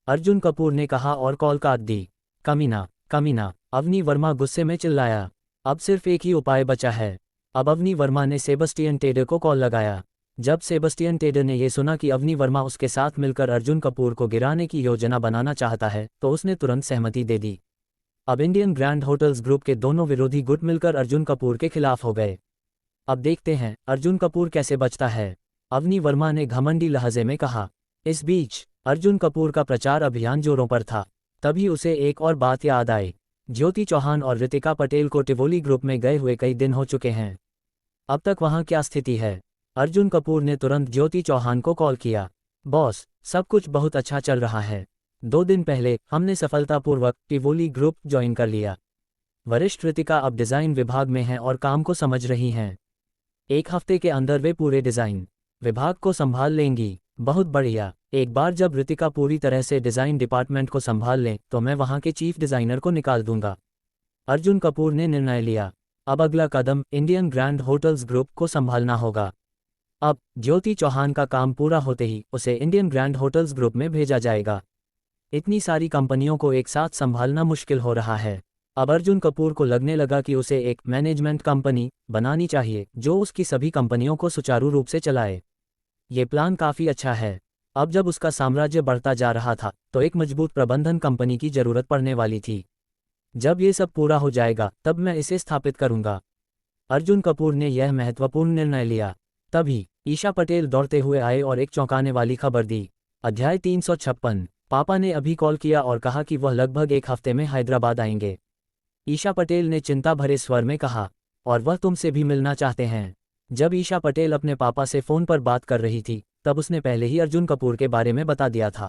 अर्जुन कपूर ने कहा और कॉल काट दी। कमीना, कमीना, अवनी वर्मा गुस्से में चिल्लाया। अब सिर्फ एक ही उपाय बचा है। अब अवनी वर्मा ने सेबस्टियन टेडर को कॉल लगाया। जब सेबस्टियन टेडर ने यह सुना कि अवनी वर्मा उसके साथ मिलकर अर्जुन कपूर को गिराने की योजना बनाना चाहता है तो उसने तुरंत सहमति दे दी। अब इंडियन ग्रैंड होटल्स ग्रुप के दोनों विरोधी गुट मिलकर अर्जुन कपूर के खिलाफ हो गए। अब देखते हैं अर्जुन कपूर कैसे बचता है, अवनी वर्मा ने घमंडी लहजे में कहा। इस बीच अर्जुन कपूर का प्रचार अभियान जोरों पर था। तभी उसे एक और बात याद आई। ज्योति चौहान और ऋतिका पटेल को टिवोली ग्रुप में गए हुए कई दिन हो चुके हैं। अब तक वहां क्या स्थिति है? अर्जुन कपूर ने तुरंत ज्योति चौहान को कॉल किया। बॉस, सब कुछ बहुत अच्छा चल रहा है। 2 दिन पहले हमने सफलतापूर्वक टिवोली ग्रुप ज्वाइन कर लिया। वरिष्ठ ऋतिका अब डिज़ाइन विभाग में हैं और काम को समझ रही हैं। 1 हफ्ते के अंदर वे पूरे डिज़ाइन विभाग को संभाल लेंगी। बहुत बढ़िया। एक बार जब ऋतिका पूरी तरह से डिज़ाइन डिपार्टमेंट को संभाल लें तो मैं वहां के चीफ डिज़ाइनर को निकाल दूंगा। अर्जुन कपूर ने निर्णय लिया। अब अगला कदम इंडियन ग्रैंड होटल्स ग्रुप को संभालना होगा। अब ज्योति चौहान का काम पूरा होते ही उसे इंडियन ग्रैंड होटल्स ग्रुप में भेजा जाएगा। इतनी सारी कंपनियों को एक साथ संभालना मुश्किल हो रहा है। अब अर्जुन कपूर को लगने लगा कि उसे एक मैनेजमेंट कंपनी बनानी चाहिए जो उसकी सभी कंपनियों को सुचारू रूप से चलाए। ये प्लान काफ़ी अच्छा है। अब जब उसका साम्राज्य बढ़ता जा रहा था तो एक मजबूत प्रबंधन कंपनी की जरूरत पड़ने वाली थी। जब ये सब पूरा हो जाएगा तब मैं इसे स्थापित करूंगा। अर्जुन कपूर ने यह महत्वपूर्ण निर्णय लिया। तभी ईशा पटेल दौड़ते हुए आए और एक चौंकाने वाली खबर दी। अध्याय 356। पापा ने अभी कॉल किया और कहा कि वह लगभग 1 हफ्ते में हैदराबाद आएंगे। ईशा पटेल ने चिंता भरे स्वर में कहा, और वह तुमसे भी मिलना चाहते हैं। जब ईशा पटेल अपने पापा से फ़ोन पर बात कर रही थी तब उसने पहले ही अर्जुन कपूर के बारे में बता दिया था।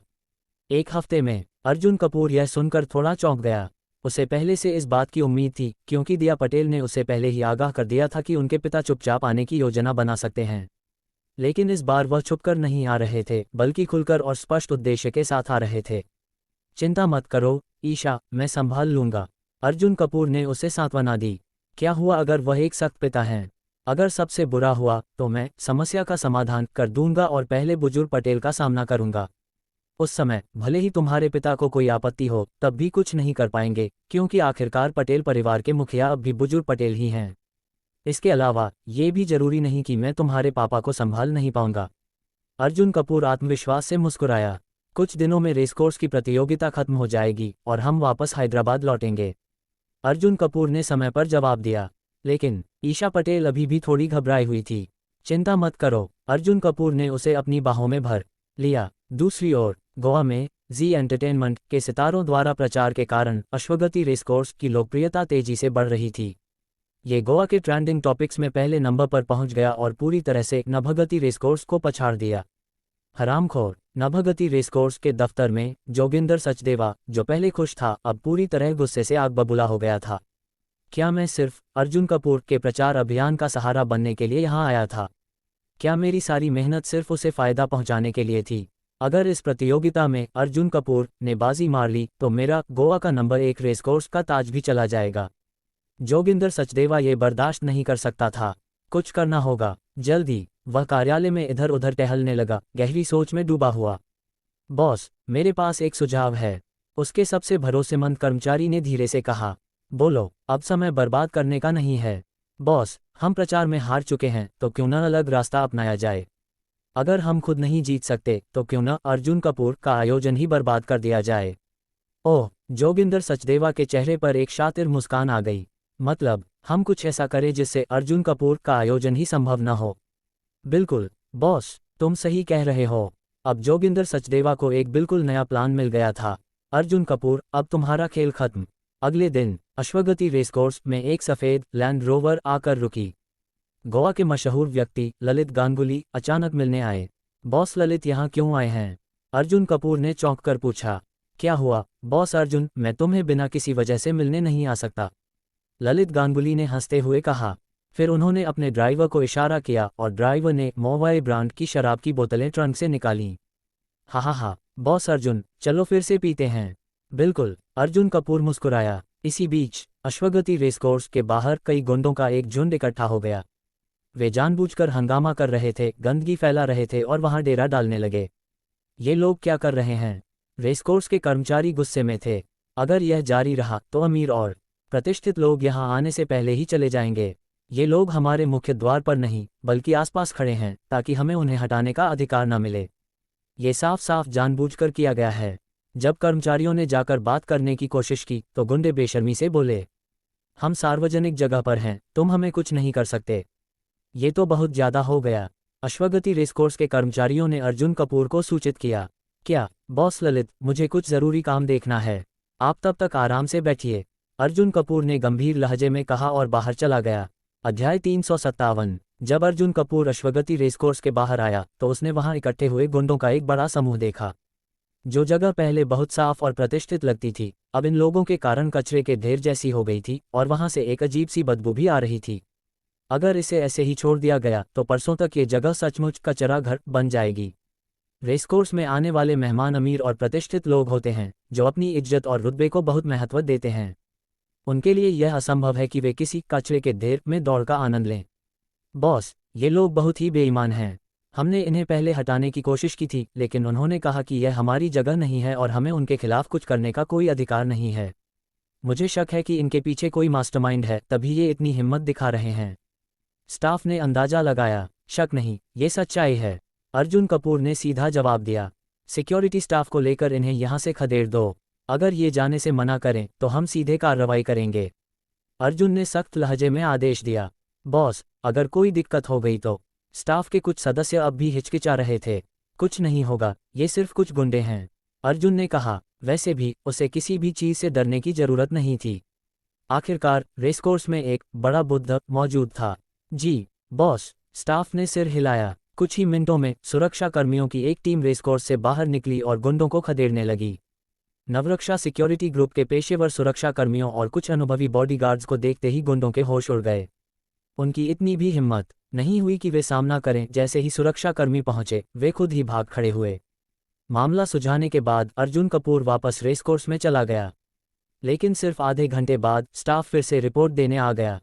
1 हफ्ते में? अर्जुन कपूर यह सुनकर थोड़ा चौंक गया। उसे पहले से इस बात की उम्मीद थी क्योंकि दिया पटेल ने उसे पहले ही आगाह कर दिया था कि उनके पिता चुपचाप आने की योजना बना सकते हैं। लेकिन इस बार वह छुपकर नहीं आ रहे थे बल्कि खुलकर और स्पष्ट उद्देश्य के साथ आ रहे थे। चिंता मत करो ईशा, मैं संभाल लूंगा। अर्जुन कपूर ने उसे सांत्वना दी। क्या हुआ अगर वह एक सख्त पिता हैं? अगर सबसे बुरा हुआ तो मैं समस्या का समाधान कर दूंगा और पहले बुजुर्ग पटेल का सामना करूंगा। उस समय भले ही तुम्हारे पिता को कोई आपत्ति हो तब भी कुछ नहीं कर पाएंगे क्योंकि आखिरकार पटेल परिवार के मुखिया अब भी बुजुर्ग पटेल ही हैं। इसके अलावा ये भी जरूरी नहीं कि मैं तुम्हारे पापा को संभाल नहीं पाऊंगा। अर्जुन कपूर आत्मविश्वास से मुस्कुराया। कुछ दिनों में रेसकोर्स की प्रतियोगिता खत्म हो जाएगी और हम वापस हैदराबाद लौटेंगे। अर्जुन कपूर ने समय पर जवाब दिया। लेकिन ईशा पटेल अभी भी थोड़ी घबराई हुई थी। चिंता मत करो। अर्जुन कपूर ने उसे अपनी बाहों में भर लिया। दूसरी ओर गोवा में जी एंटरटेनमेंट के सितारों द्वारा प्रचार के कारण अश्वगति रेसकोर्स की लोकप्रियता तेजी से बढ़ रही थी। ये गोवा के ट्रेंडिंग टॉपिक्स में पहले नंबर पर पहुंच गया और पूरी तरह से नभगति रेसकोर्स को पछाड़ दिया। हरामखोर। नभगति रेसकोर्स के दफ्तर में जोगिंदर सचदेवा, जो पहले खुश था, अब पूरी तरह गुस्से से आग बबूला हो गया था। क्या मैं सिर्फ अर्जुन कपूर के प्रचार अभियान का सहारा बनने के लिए यहाँ आया था? क्या मेरी सारी मेहनत सिर्फ उसे फायदा पहुंचाने के लिए थी? अगर इस प्रतियोगिता में अर्जुन कपूर ने बाजी मार ली तो मेरा गोवा का नंबर 1 रेसकोर्स का ताज भी चला जाएगा। जोगिंदर सचदेवा ये बर्दाश्त नहीं कर सकता था। कुछ करना होगा जल्दी। वह कार्यालय में इधर उधर टहलने लगा, गहरी सोच में डूबा हुआ। बॉस, मेरे पास एक सुझाव है, उसके सबसे भरोसेमंद कर्मचारी ने धीरे से कहा। बोलो, अब समय बर्बाद करने का नहीं है। बॉस, हम प्रचार में हार चुके हैं तो क्यों न अलग रास्ता अपनाया जाए। अगर हम खुद नहीं जीत सकते तो क्यों न अर्जुन कपूर का आयोजन ही बर्बाद कर दिया जाए। ओह, जोगिंदर सचदेवा के चेहरे पर एक शातिर मुस्कान आ गई। मतलब, हम कुछ ऐसा करें जिससे अर्जुन कपूर का आयोजन ही संभव न हो। बिल्कुल बॉस, तुम सही कह रहे हो। अब जोगिंदर सचदेवा को एक बिल्कुल नया प्लान मिल गया था। अर्जुन कपूर, अब तुम्हारा खेल खत्म। अगले दिन अश्वगति रेसकोर्स में एक सफ़ेद लैंड रोवर आकर रुकी। गोवा के मशहूर व्यक्ति ललित गांगुली अचानक मिलने आए। बॉस, ललित यहाँ क्यों आए हैं? अर्जुन कपूर ने चौंक कर पूछा। क्या हुआ बॉस? अर्जुन, मैं तुम्हें बिना किसी वजह से मिलने नहीं आ सकता, ललित गांगुली ने हंसते हुए कहा। फिर उन्होंने अपने ड्राइवर को इशारा किया और ड्राइवर ने मोवाई ब्रांड की शराब की बोतलें ट्रंक से निकालीं। हा, बॉस अर्जुन, चलो फिर से पीते हैं। बिल्कुल, अर्जुन कपूर मुस्कुराया। इसी बीच अश्वगति रेसकोर्स के बाहर कई गुंडों का एक झुंड इकट्ठा हो गया। वे जानबूझकर हंगामा कर रहे थे, गंदगी फैला रहे थे और वहां डेरा डालने लगे। ये लोग क्या कर रहे हैं? रेसकोर्स के कर्मचारी गुस्से में थे। अगर यह जारी रहा तो अमीर और प्रतिष्ठित लोग यहाँ आने से पहले ही चले जाएंगे। ये लोग हमारे मुख्य द्वार पर नहीं बल्कि आसपास खड़े हैं ताकि हमें उन्हें हटाने का अधिकार न मिले। ये साफ साफ जानबूझकर किया गया है। जब कर्मचारियों ने जाकर बात करने की कोशिश की तो गुंडे बेशर्मी से बोले, हम सार्वजनिक जगह पर हैं, तुम हमें कुछ नहीं कर सकते। ये तो बहुत ज्यादा हो गया। अश्वगति रेसकोर्स के कर्मचारियों ने अर्जुन कपूर को सूचित किया, क्या बॉस ललित, मुझे कुछ जरूरी काम देखना है, आप तब तक आराम से बैठिए। अर्जुन कपूर ने गंभीर लहजे में कहा और बाहर चला गया। अध्याय 357। जब अर्जुन कपूर अश्वगति रेसकोर्स के बाहर आया तो उसने वहां इकट्ठे हुए गुंडों का एक बड़ा समूह देखा। जो जगह पहले बहुत साफ और प्रतिष्ठित लगती थी अब इन लोगों के कारण कचरे के ढेर जैसी हो गई थी और वहां से एक अजीब सी बदबू भी आ रही थी। अगर इसे ऐसे ही छोड़ दिया गया तो परसों तक ये जगह सचमुच कचरा घर बन जाएगी। रेसकोर्स में आने वाले मेहमान अमीर और प्रतिष्ठित लोग होते हैं जो अपनी इज्जत और रुतबे को बहुत महत्व देते हैं। उनके लिए यह असंभव है कि वे किसी कचरे के ढेर में दौड़ का आनंद लें। बॉस, ये लोग बहुत ही बेईमान हैं। हमने इन्हें पहले हटाने की कोशिश की थी लेकिन उन्होंने कहा कि यह हमारी जगह नहीं है और हमें उनके खिलाफ कुछ करने का कोई अधिकार नहीं है। मुझे शक है कि इनके पीछे कोई मास्टरमाइंड है, तभी ये इतनी हिम्मत दिखा रहे हैं। स्टाफ ने अंदाजा लगाया, शक नहीं, ये सच्चाई है। अर्जुन कपूर ने सीधा जवाब दिया, सिक्योरिटी स्टाफ को लेकर इन्हें यहाँ से खदेड़ दो। अगर ये जाने से मना करें तो हम सीधे कार्रवाई करेंगे। अर्जुन ने सख्त लहजे में आदेश दिया। बॉस, अगर कोई दिक्कत हो गई तो? स्टाफ के कुछ सदस्य अब भी हिचकिचा रहे थे। कुछ नहीं होगा, ये सिर्फ कुछ गुंडे हैं, अर्जुन ने कहा। वैसे भी उसे किसी भी चीज से डरने की जरूरत नहीं थी। आखिरकार रेसकोर्स में एक बड़ा बुद्ध मौजूद था। जी बॉस, स्टाफ ने सिर हिलाया। कुछ ही मिनटों में सुरक्षा कर्मियों की एक टीम रेसकोर्स से बाहर निकली और गुंडों को खदेड़ने लगी। नवरक्षा सिक्योरिटी ग्रुप के पेशेवर सुरक्षा कर्मियों और कुछ अनुभवी बॉडीगार्ड्स को देखते ही गुंडों के होश उड़ गए। उनकी इतनी भी हिम्मत नहीं हुई कि वे सामना करें। जैसे ही सुरक्षा कर्मी पहुंचे वे खुद ही भाग खड़े हुए। मामला सुलझाने के बाद अर्जुन कपूर वापस रेसकोर्स में चला गया। लेकिन सिर्फ आधे घंटे बाद स्टाफ फिर से रिपोर्ट देने आ गया।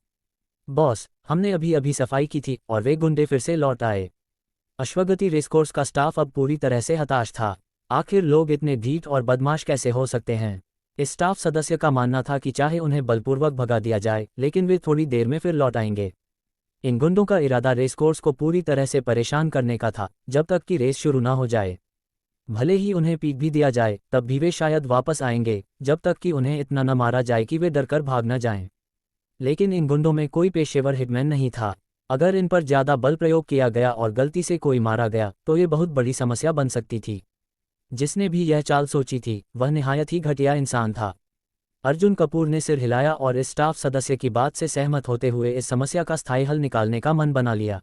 बॉस, हमने अभी अभी सफाई की थी और वे गुंडे फिर से लौट आए। अश्वगति रेसकोर्स का स्टाफ अब पूरी तरह से हताश था। आखिर लोग इतने ढीठ और बदमाश कैसे हो सकते हैं? इस स्टाफ सदस्य का मानना था कि चाहे उन्हें बलपूर्वक भगा दिया जाए लेकिन वे थोड़ी देर में फिर लौट आएंगे। इन गुंडों का इरादा रेसकोर्स को पूरी तरह से परेशान करने का था जब तक कि रेस शुरू ना हो जाए। भले ही उन्हें पीट भी दिया जाए तब भी वे शायद वापस आएंगे जब तक कि उन्हें इतना न मारा जाए कि वे डरकर भाग न जाएं। लेकिन इन गुंडों में कोई पेशेवर हिटमैन नहीं था। अगर इन पर ज्यादा बल प्रयोग किया गया और गलती से कोई मारा गया तो ये बहुत बड़ी समस्या बन सकती थी। जिसने भी यह चाल सोची थी वह निहायत ही घटिया इंसान था। अर्जुन कपूर ने सिर हिलाया और इस स्टाफ सदस्य की बात से सहमत होते हुए इस समस्या का स्थायी हल निकालने का मन बना लिया।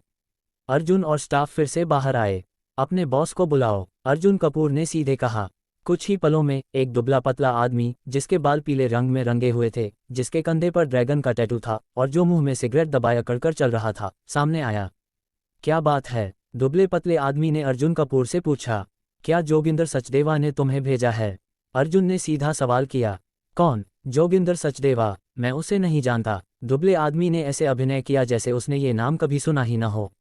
अर्जुन और स्टाफ फिर से बाहर आए। अपने बॉस को बुलाओ, अर्जुन कपूर ने सीधे कहा। कुछ ही पलों में एक दुबला पतला आदमी जिसके बाल पीले रंग में रंगे हुए थे, जिसके कंधे पर ड्रैगन का टैटू था और जो मुंह में सिगरेट दबाए अकड़कर चल रहा था, सामने आया। क्या बात है? दुबले पतले आदमी ने अर्जुन कपूर से पूछा। क्या जोगिंदर सचदेवा ने तुम्हें भेजा है? अर्जुन ने सीधा सवाल किया। कौन? जोगिंदर सचदेवा? मैं उसे नहीं जानता। दुबले आदमी ने ऐसे अभिनय किया जैसे उसने ये नाम कभी सुना ही न हो।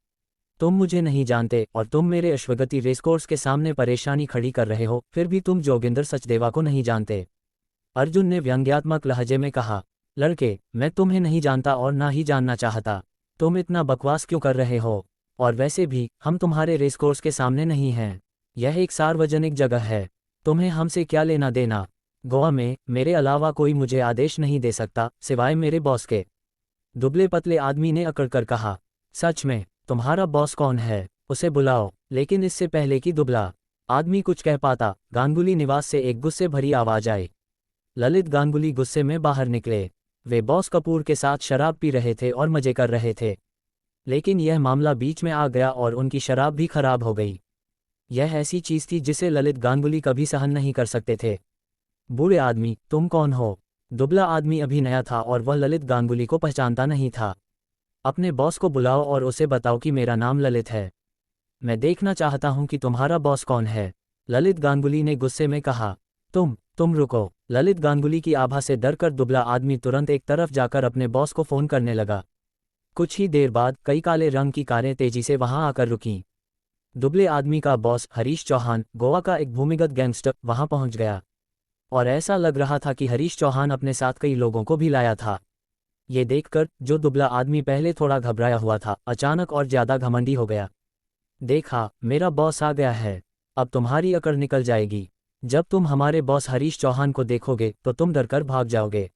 तुम मुझे नहीं जानते और तुम मेरे अश्वगति रेसकोर्स के सामने परेशानी खड़ी कर रहे हो, फिर भी तुम जोगिंदर सचदेवा को नहीं जानते? अर्जुन ने व्यंग्यात्मक लहजे में कहा। लड़के, मैं तुम्हें नहीं जानता और ना ही जानना चाहता। तुम इतना बकवास क्यों कर रहे हो? और वैसे भी हम तुम्हारे रेसकोर्स के सामने नहीं हैं। यह एक सार्वजनिक जगह है। तुम्हें हमसे क्या लेना देना? गोवा में मेरे अलावा कोई मुझे आदेश नहीं दे सकता सिवाय मेरे बॉस के, दुबले पतले आदमी ने अकड़कर कहा। सच में? तुम्हारा बॉस कौन है? उसे बुलाओ। लेकिन इससे पहले कि दुबला आदमी कुछ कह पाता, गांगुली निवास से एक गुस्से भरी आवाज आई। ललित गांगुली गुस्से में बाहर निकले। वे बॉस कपूर के साथ शराब पी रहे थे और मजे कर रहे थे। लेकिन यह मामला बीच में आ गया और उनकी शराब भी खराब हो गई। यह ऐसी चीज थी जिसे ललित गांगुली कभी सहन नहीं कर सकते थे। बूढ़े आदमी, तुम कौन हो? दुबला आदमी अभी नया था और वह ललित गांगुली को पहचानता नहीं था। अपने बॉस को बुलाओ और उसे बताओ कि मेरा नाम ललित है। मैं देखना चाहता हूं कि तुम्हारा बॉस कौन है, ललित गांगुली ने गुस्से में कहा। तुम रुको। ललित गांगुली की आभा से डरकर दुबला आदमी तुरंत एक तरफ जाकर अपने बॉस को फोन करने लगा। कुछ ही देर बाद कई काले रंग की कारें तेजी से वहां आकर रुकीं। दुबले आदमी का बॉस हरीश चौहान, गोवा का एक भूमिगत गैंगस्टर, वहां पहुंच गया। और ऐसा लग रहा था कि हरीश चौहान अपने साथ कई लोगों को भी लाया था। ये देखकर जो दुबला आदमी पहले थोड़ा घबराया हुआ था, अचानक और ज्यादा घमंडी हो गया। देखा, मेरा बॉस आ गया है, अब तुम्हारी अकड़ निकल जाएगी। जब तुम हमारे बॉस हरीश चौहान को देखोगे तो तुम डरकर भाग जाओगे।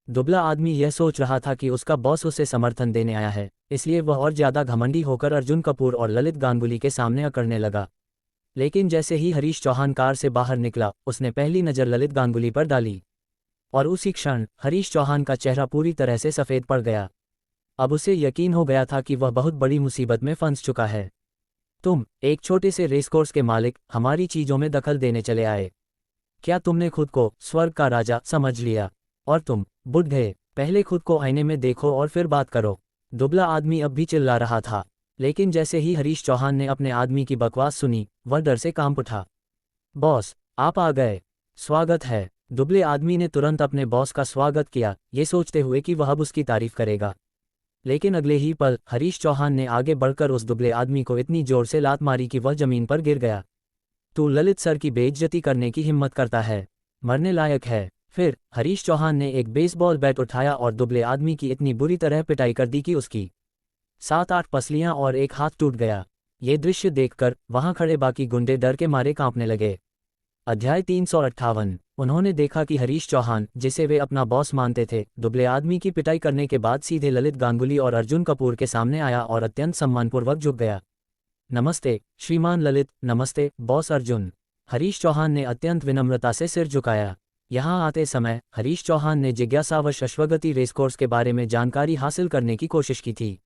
दुबला आदमी यह सोच रहा था कि उसका बॉस उसे समर्थन देने आया है, इसलिए वह और ज्यादा घमंडी होकर अर्जुन कपूर और ललित गांगुली के सामने अकड़ने लगा। लेकिन जैसे ही हरीश चौहान कार से बाहर निकला, उसने पहली नज़र ललित गांगुली पर डाली और उसी क्षण हरीश चौहान का चेहरा पूरी तरह से सफ़ेद पड़ गया। अब उसे यकीन हो गया था कि वह बहुत बड़ी मुसीबत में फंस चुका है। तुम, एक छोटे से रेसकोर्स के मालिक, हमारी चीज़ों में दखल देने चले आए। क्या तुमने खुद को स्वर्ग का राजा समझ लिया? और तुम बुढ़े, पहले खुद को आईने में देखो और फिर बात करो। दुबला आदमी अब भी चिल्ला रहा था, लेकिन जैसे ही हरीश चौहान ने अपने आदमी की बकवास सुनी, वह डर से कांप उठा। बॉस, आप आ गए, स्वागत है। दुबले आदमी ने तुरंत अपने बॉस का स्वागत किया, ये सोचते हुए कि वह अब उसकी तारीफ करेगा। लेकिन अगले ही पल हरीश चौहान ने आगे बढ़कर उस दुबले आदमी को इतनी जोर से लात मारी कि वह जमीन पर गिर गया। तू ललित सर की बेइज्जती करने की हिम्मत करता है, मरने लायक है। फिर हरीश चौहान ने एक बेसबॉल बैट उठाया और दुबले आदमी की इतनी बुरी तरह पिटाई कर दी कि उसकी 7-8 पसलियां और एक हाथ टूट गया। ये दृश्य देखकर वहां खड़े बाकी गुंडे डर के मारे कांपने लगे। अध्याय 358। उन्होंने देखा कि हरीश चौहान, जिसे वे अपना बॉस मानते थे, दुबले आदमी की पिटाई करने के बाद सीधे ललित गांगुली और अर्जुन कपूर के सामने आया और अत्यंत सम्मानपूर्वक झुक गया। नमस्ते श्रीमान ललित। नमस्ते बॉस अर्जुन। हरीश चौहान ने अत्यंत विनम्रता से सिर झुकाया। यहाँ आते समय हरीश चौहान ने जिज्ञासावश अश्वगति रेसकोर्स के बारे में जानकारी हासिल करने की कोशिश की थी।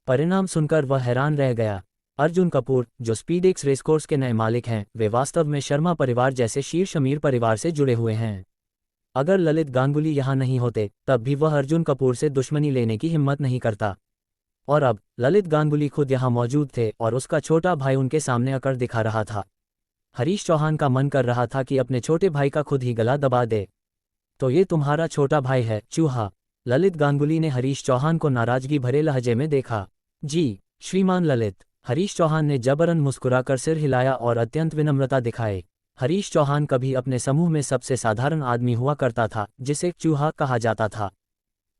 परिणाम सुनकर वह हैरान रह गया। अर्जुन कपूर, जो स्पीडेक्स रेसकोर्स के नए मालिक हैं, वे वास्तव में शर्मा परिवार जैसे शीर्ष अमीर परिवार से जुड़े हुए हैं। अगर ललित गांगुली यहाँ नहीं होते, तब भी वह अर्जुन कपूर से दुश्मनी लेने की हिम्मत नहीं करता। और अब ललित गांगुली खुद यहाँ मौजूद थे और उसका छोटा भाई उनके सामने अकड़ दिखा रहा था। हरीश चौहान का मन कर रहा था कि अपने छोटे भाई का खुद ही गला दबा दे। तो ये तुम्हारा छोटा भाई है, चूहा? ललित गांगुली ने हरीश चौहान को नाराजगी भरे लहजे में देखा। जी श्रीमान ललित। हरीश चौहान ने जबरन मुस्कुराकर सिर हिलाया और अत्यंत विनम्रता दिखाए। हरीश चौहान कभी अपने समूह में सबसे साधारण आदमी हुआ करता था, जिसे चूहा कहा जाता था।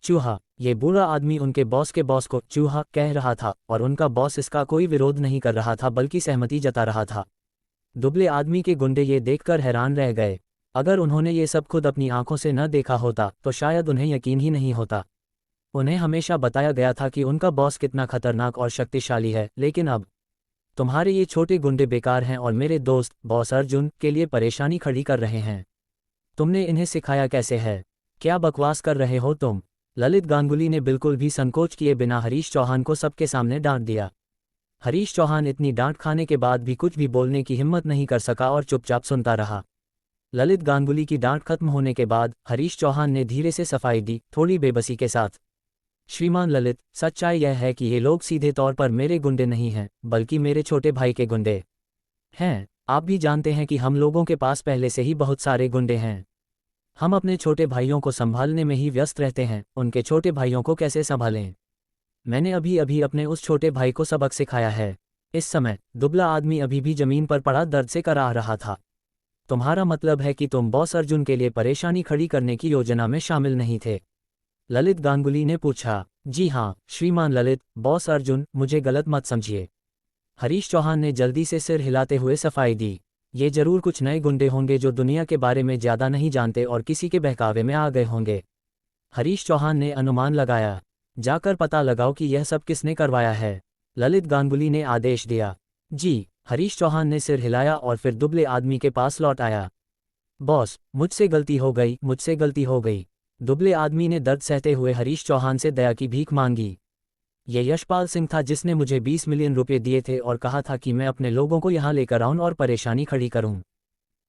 चूहा, ये बूढ़ा आदमी उनके बॉस के बॉस को चूहा कह रहा था और उनका बॉस इसका कोई विरोध नहीं कर रहा था, बल्कि सहमति जता रहा था। दुबले आदमी के गुंडे ये देखकर हैरान रह गए। अगर उन्होंने ये सब खुद अपनी आंखों से न देखा होता तो शायद उन्हें यकीन ही नहीं होता। उन्हें हमेशा बताया गया था कि उनका बॉस कितना खतरनाक और शक्तिशाली है, लेकिन अब तुम्हारे ये छोटे गुंडे बेकार हैं और मेरे दोस्त बॉस अर्जुन के लिए परेशानी खड़ी कर रहे हैं। तुमने इन्हें सिखाया कैसे है? क्या बकवास कर रहे हो तुम? ललित गांगुली ने बिल्कुल भी संकोच किए बिना हरीश चौहान को सबके सामने डांट दिया। हरीश चौहान इतनी डांट खाने के बाद भी कुछ भी बोलने की हिम्मत नहीं कर सका और चुपचाप सुनता रहा। ललित गांगुली की डांट खत्म होने के बाद हरीश चौहान ने धीरे से सफाई दी, थोड़ी बेबसी के साथ। श्रीमान ललित, सच्चाई यह है कि ये लोग सीधे तौर पर मेरे गुंडे नहीं हैं, बल्कि मेरे छोटे भाई के गुंडे हैं। आप भी जानते हैं कि हम लोगों के पास पहले से ही बहुत सारे गुंडे हैं। हम अपने छोटे भाइयों को संभालने में ही व्यस्त रहते हैं, उनके छोटे भाइयों को कैसे संभालें? मैंने अभी अभी अपने उस छोटे भाई को सबक सिखाया है। इस समय दुबला आदमी अभी भी जमीन पर पड़ा दर्द से कराह रहा था। तुम्हारा मतलब है कि तुम बॉस अर्जुन के लिए परेशानी खड़ी करने की योजना में शामिल नहीं थे? ललित गांगुली ने पूछा। जी हाँ श्रीमान ललित, बॉस अर्जुन, मुझे गलत मत समझिए। हरीश चौहान ने जल्दी से सिर हिलाते हुए सफाई दी। ये जरूर कुछ नए गुंडे होंगे जो दुनिया के बारे में ज़्यादा नहीं जानते और किसी के बहकावे में आ गए होंगे। हरीश चौहान ने अनुमान लगाया। जाकर पता लगाओ कि यह सब किसने करवाया है, ललित गांगुली ने आदेश दिया। जी। हरीश चौहान ने सिर हिलाया और फिर दुबले आदमी के पास लौट आया। बॉस, मुझसे गलती हो गई, मुझसे गलती हो गई। दुबले आदमी ने दर्द सहते हुए हरीश चौहान से दया की भीख मांगी। ये यशपाल सिंह था जिसने मुझे 20 मिलियन रुपए दिए थे और कहा था कि मैं अपने लोगों को यहाँ लेकर आऊं और परेशानी खड़ी करूं।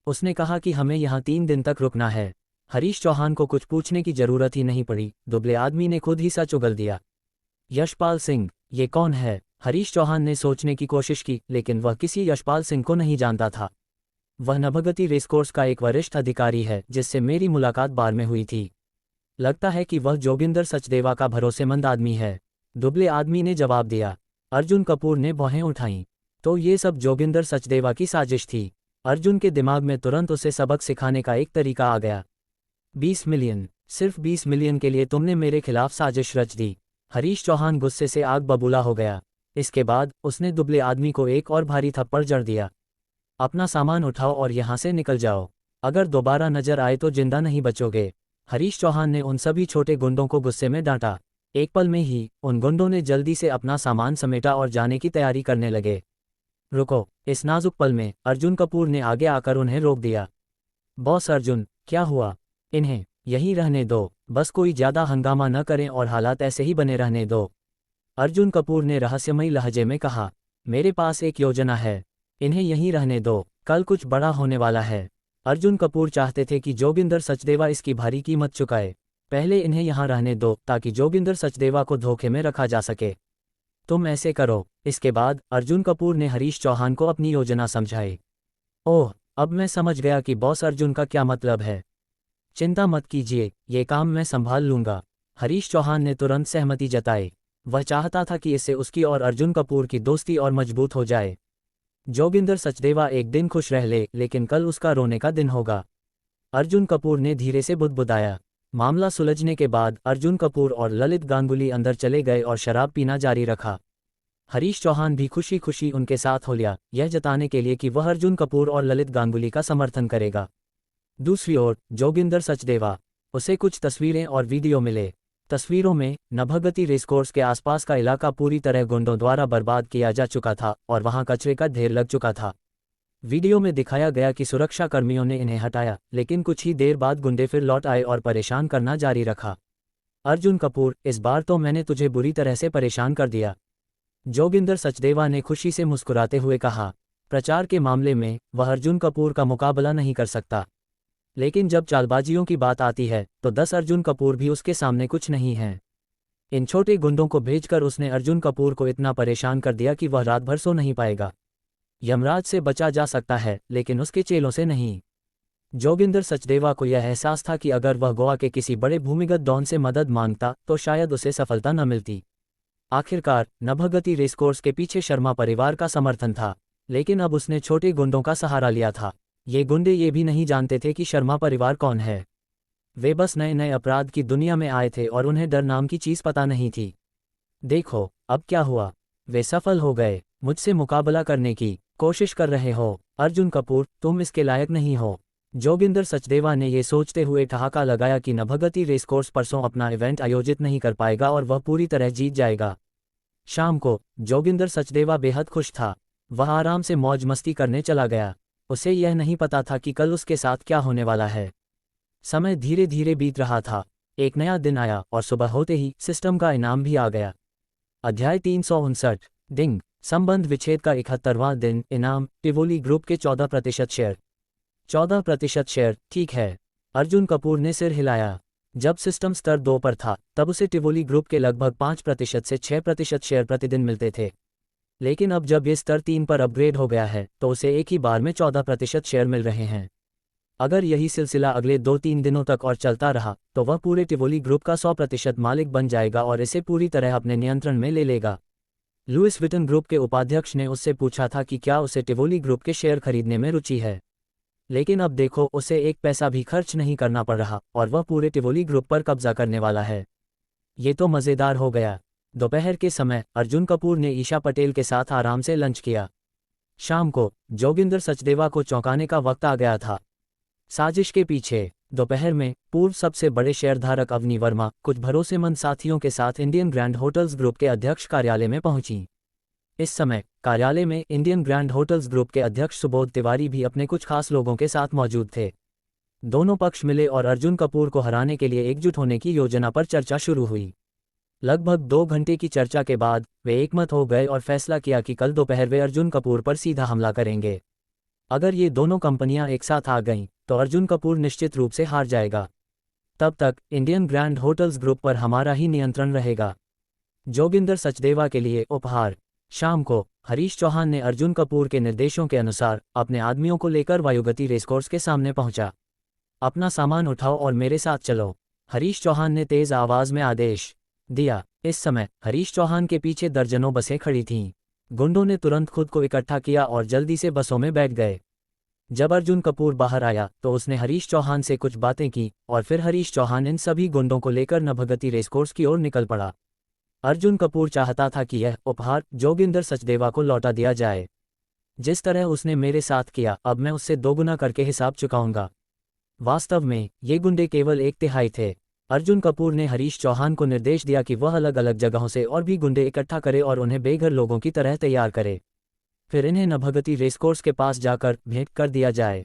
उसने कहा कि हमें यहाँ 3 दिन तक रुकना है। हरीश चौहान को कुछ पूछने की जरूरत ही नहीं पड़ी, दुबले आदमी ने खुद ही सच उगल दिया। यशपाल सिंह, ये कौन है? हरीश चौहान ने सोचने की कोशिश की, लेकिन वह किसी यशपाल सिंह को नहीं जानता था। वह नभगति रेसकोर्स का एक वरिष्ठ अधिकारी है जिससे मेरी मुलाकात बार में हुई थी। लगता है कि वह जोगिंदर सचदेवा का भरोसेमंद आदमी है, दुबले आदमी ने जवाब दिया। अर्जुन कपूर ने भौहें उठाईं। तो ये सब जोगिंदर सचदेवा की साजिश थी? अर्जुन के दिमाग में तुरंत उसे सबक सिखाने का एक तरीका आ गया। 20 मिलियन, सिर्फ 20 मिलियन के लिए तुमने मेरे खिलाफ साजिश रच दी। हरीश चौहान गुस्से से आग बबूला हो गया। इसके बाद उसने दुबले आदमी को एक और भारी थप्पड़ जड़ दिया। अपना सामान उठाओ और यहाँ से निकल जाओ, अगर दोबारा नजर आए तो जिंदा नहीं बचोगे। हरीश चौहान ने उन सभी छोटे गुंडों को गुस्से में डांटा। एक पल में ही उन गुंडों ने जल्दी से अपना सामान समेटा और जाने की तैयारी करने लगे। रुको, इस नाजुक पल में अर्जुन कपूर ने आगे आकर उन्हें रोक दिया। बॉस अर्जुन, क्या हुआ? इन्हें यहीं रहने दो, बस कोई ज्यादा हंगामा न करें और हालात ऐसे ही बने रहने दो। अर्जुन कपूर ने रहस्यमयी लहजे में कहा, मेरे पास एक योजना है, इन्हें यहीं रहने दो, कल कुछ बड़ा होने वाला है। अर्जुन कपूर चाहते थे कि जोगिंदर सचदेवा इसकी भारी कीमत चुकाए। पहले इन्हें यहाँ रहने दो ताकि जोगिंदर सचदेवा को धोखे में रखा जा सके। तुम ऐसे करो। इसके बाद अर्जुन कपूर ने हरीश चौहान को अपनी योजना समझाई। ओह, अब मैं समझ गया कि बॉस अर्जुन का क्या मतलब है। चिंता मत कीजिए, ये काम मैं संभाल लूंगा। हरीश चौहान ने तुरंत सहमति जताई। वह चाहता था कि इससे उसकी और अर्जुन कपूर की दोस्ती और मजबूत हो जाए। जोगिंदर सचदेवा एक दिन खुश रह ले, लेकिन कल उसका रोने का दिन होगा। अर्जुन कपूर ने धीरे से बुदबुदाया। मामला सुलझने के बाद अर्जुन कपूर और ललित गांगुली अंदर चले गए और शराब पीना जारी रखा। हरीश चौहान भी खुशी खुशी उनके साथ हो लिया, यह जताने के लिए कि वह अर्जुन कपूर और ललित गांगुली का समर्थन करेगा। दूसरी ओर जोगिंदर सचदेवा, उसे कुछ तस्वीरें और वीडियो मिले। तस्वीरों में नभगति रेसकोर्स के आसपास का इलाका पूरी तरह गुंडों द्वारा बर्बाद किया जा चुका था और वहां कचरे का ढेर लग चुका था। वीडियो में दिखाया गया कि सुरक्षा कर्मियों ने इन्हें हटाया, लेकिन कुछ ही देर बाद गुंडे फिर लौट आए और परेशान करना जारी रखा। अर्जुन कपूर, इस बार तो मैंने तुझे बुरी तरह से परेशान कर दिया। जोगिंदर सचदेवा ने खुशी से मुस्कुराते हुए कहा। प्रचार के मामले में वह अर्जुन कपूर का मुकाबला नहीं कर सकता, लेकिन जब चालबाजियों की बात आती है तो 10 अर्जुन कपूर भी उसके सामने कुछ नहीं हैं। इन छोटे गुंडों को भेजकर उसने अर्जुन कपूर को इतना परेशान कर दिया कि वह रात भर सो नहीं पाएगा। यमराज से बचा जा सकता है, लेकिन उसके चेलों से नहीं। जोगिंदर सचदेवा को यह एहसास था कि अगर वह गोवा के किसी बड़े भूमिगत डॉन से मदद मांगता तो शायद उसे सफलता न मिलती। आखिरकार नभगति रेसकोर्स के पीछे शर्मा परिवार का समर्थन था, लेकिन अब उसने छोटे गुंडों का सहारा लिया था। ये गुंडे ये भी नहीं जानते थे कि शर्मा परिवार कौन है। वे बस नए नए अपराध की दुनिया में आए थे और उन्हें डर नाम की चीज पता नहीं थी। देखो अब क्या हुआ, वे सफल हो गए। मुझसे मुकाबला करने की कोशिश कर रहे हो अर्जुन कपूर, तुम इसके लायक नहीं हो। जोगिंदर सचदेवा ने ये सोचते हुए ठहाका लगाया कि नभगति रेसकोर्स परसों अपना इवेंट आयोजित नहीं कर पाएगा और वह पूरी तरह जीत जाएगा। शाम को जोगिंदर सचदेवा बेहद खुश था। वह आराम से मौज मस्ती करने चला गया। उसे यह नहीं पता था कि कल उसके साथ क्या होने वाला है। समय धीरे धीरे बीत रहा था। एक नया दिन आया और सुबह होते ही सिस्टम का इनाम भी आ गया। अध्याय 359, डिंग, संबंध विच्छेद का 71वां दिन। इनाम, टिवोली ग्रुप के 14% शेयर। 14% शेयर, ठीक है। अर्जुन कपूर ने सिर हिलाया। जब सिस्टम स्तर 2 पर था तब उसे टिवोली ग्रुप के लगभग 5% से 6% शेयर प्रतिदिन मिलते थे, लेकिन अब जब ये स्तर 3 पर अपग्रेड हो गया है तो उसे एक ही बार में 14% शेयर मिल रहे हैं। अगर यही सिलसिला अगले 2-3 दिनों तक और चलता रहा तो वह पूरे टिवोली ग्रुप का 100% मालिक बन जाएगा और इसे पूरी तरह अपने नियंत्रण में ले लेगा। लुइस विटन ग्रुप के उपाध्यक्ष ने उससे पूछा था कि क्या उसे टिवोली ग्रुप के शेयर खरीदने में रुचि है, लेकिन अब देखो उसे एक पैसा भी खर्च नहीं करना पड़ रहा और वह पूरे टिवोली ग्रुप पर कब्जा करने वाला है। ये तो मज़ेदार हो गया। दोपहर के समय अर्जुन कपूर ने ईशा पटेल के साथ आराम से लंच किया। शाम को जोगिंदर सचदेवा को चौंकाने का वक्त आ गया था। साजिश के पीछे। दोपहर में पूर्व सबसे बड़े शेयरधारक अवनी वर्मा कुछ भरोसेमंद साथियों के साथ इंडियन ग्रैंड होटल्स ग्रुप के अध्यक्ष कार्यालय में पहुंची। इस समय कार्यालय में इंडियन ग्रैंड होटल्स ग्रुप के अध्यक्ष सुबोध तिवारी भी अपने कुछ खास लोगों के साथ मौजूद थे। दोनों पक्ष मिले और अर्जुन कपूर को हराने के लिए एकजुट होने की योजना पर चर्चा शुरू हुई। लगभग 2 घंटे की चर्चा के बाद वे एकमत हो गए और फैसला किया कि कल दोपहर वे अर्जुन कपूर पर सीधा हमला करेंगे। अगर ये दोनों कंपनियां एक साथ आ गईं तो अर्जुन कपूर निश्चित रूप से हार जाएगा। तब तक इंडियन ग्रैंड होटल्स ग्रुप पर हमारा ही नियंत्रण रहेगा। जोगिंदर सचदेवा के लिए उपहार। शाम को हरीश चौहान ने अर्जुन कपूर के निर्देशों के अनुसार अपने आदमियों को लेकर वायुगति रेसकोर्स के सामने पहुंचा। अपना सामान उठाओ और मेरे साथ चलो, हरीश चौहान ने तेज आवाज में आदेश दिया। इस समय हरीश चौहान के पीछे दर्जनों बसें खड़ी थीं। गुंडों ने तुरंत खुद को इकट्ठा किया और जल्दी से बसों में बैठ गए। जब अर्जुन कपूर बाहर आया तो उसने हरीश चौहान से कुछ बातें की और फिर हरीश चौहान इन सभी गुंडों को लेकर नभगति रेसकोर्स की ओर निकल पड़ा। अर्जुन कपूर चाहता था कि यह उपहार जोगिंदर सचदेवा को लौटा दिया जाए। जिस तरह उसने मेरे साथ किया, अब मैं उससे दोगुना करके हिसाब चुकाऊंगा। वास्तव में ये गुंडे केवल 1/3 थे। अर्जुन कपूर ने हरीश चौहान को निर्देश दिया कि वह अलग अलग जगहों से और भी गुंडे इकट्ठा करे और उन्हें बेघर लोगों की तरह तैयार करे। फिर इन्हें नभगति रेसकोर्स के पास जाकर भेंट कर दिया जाए।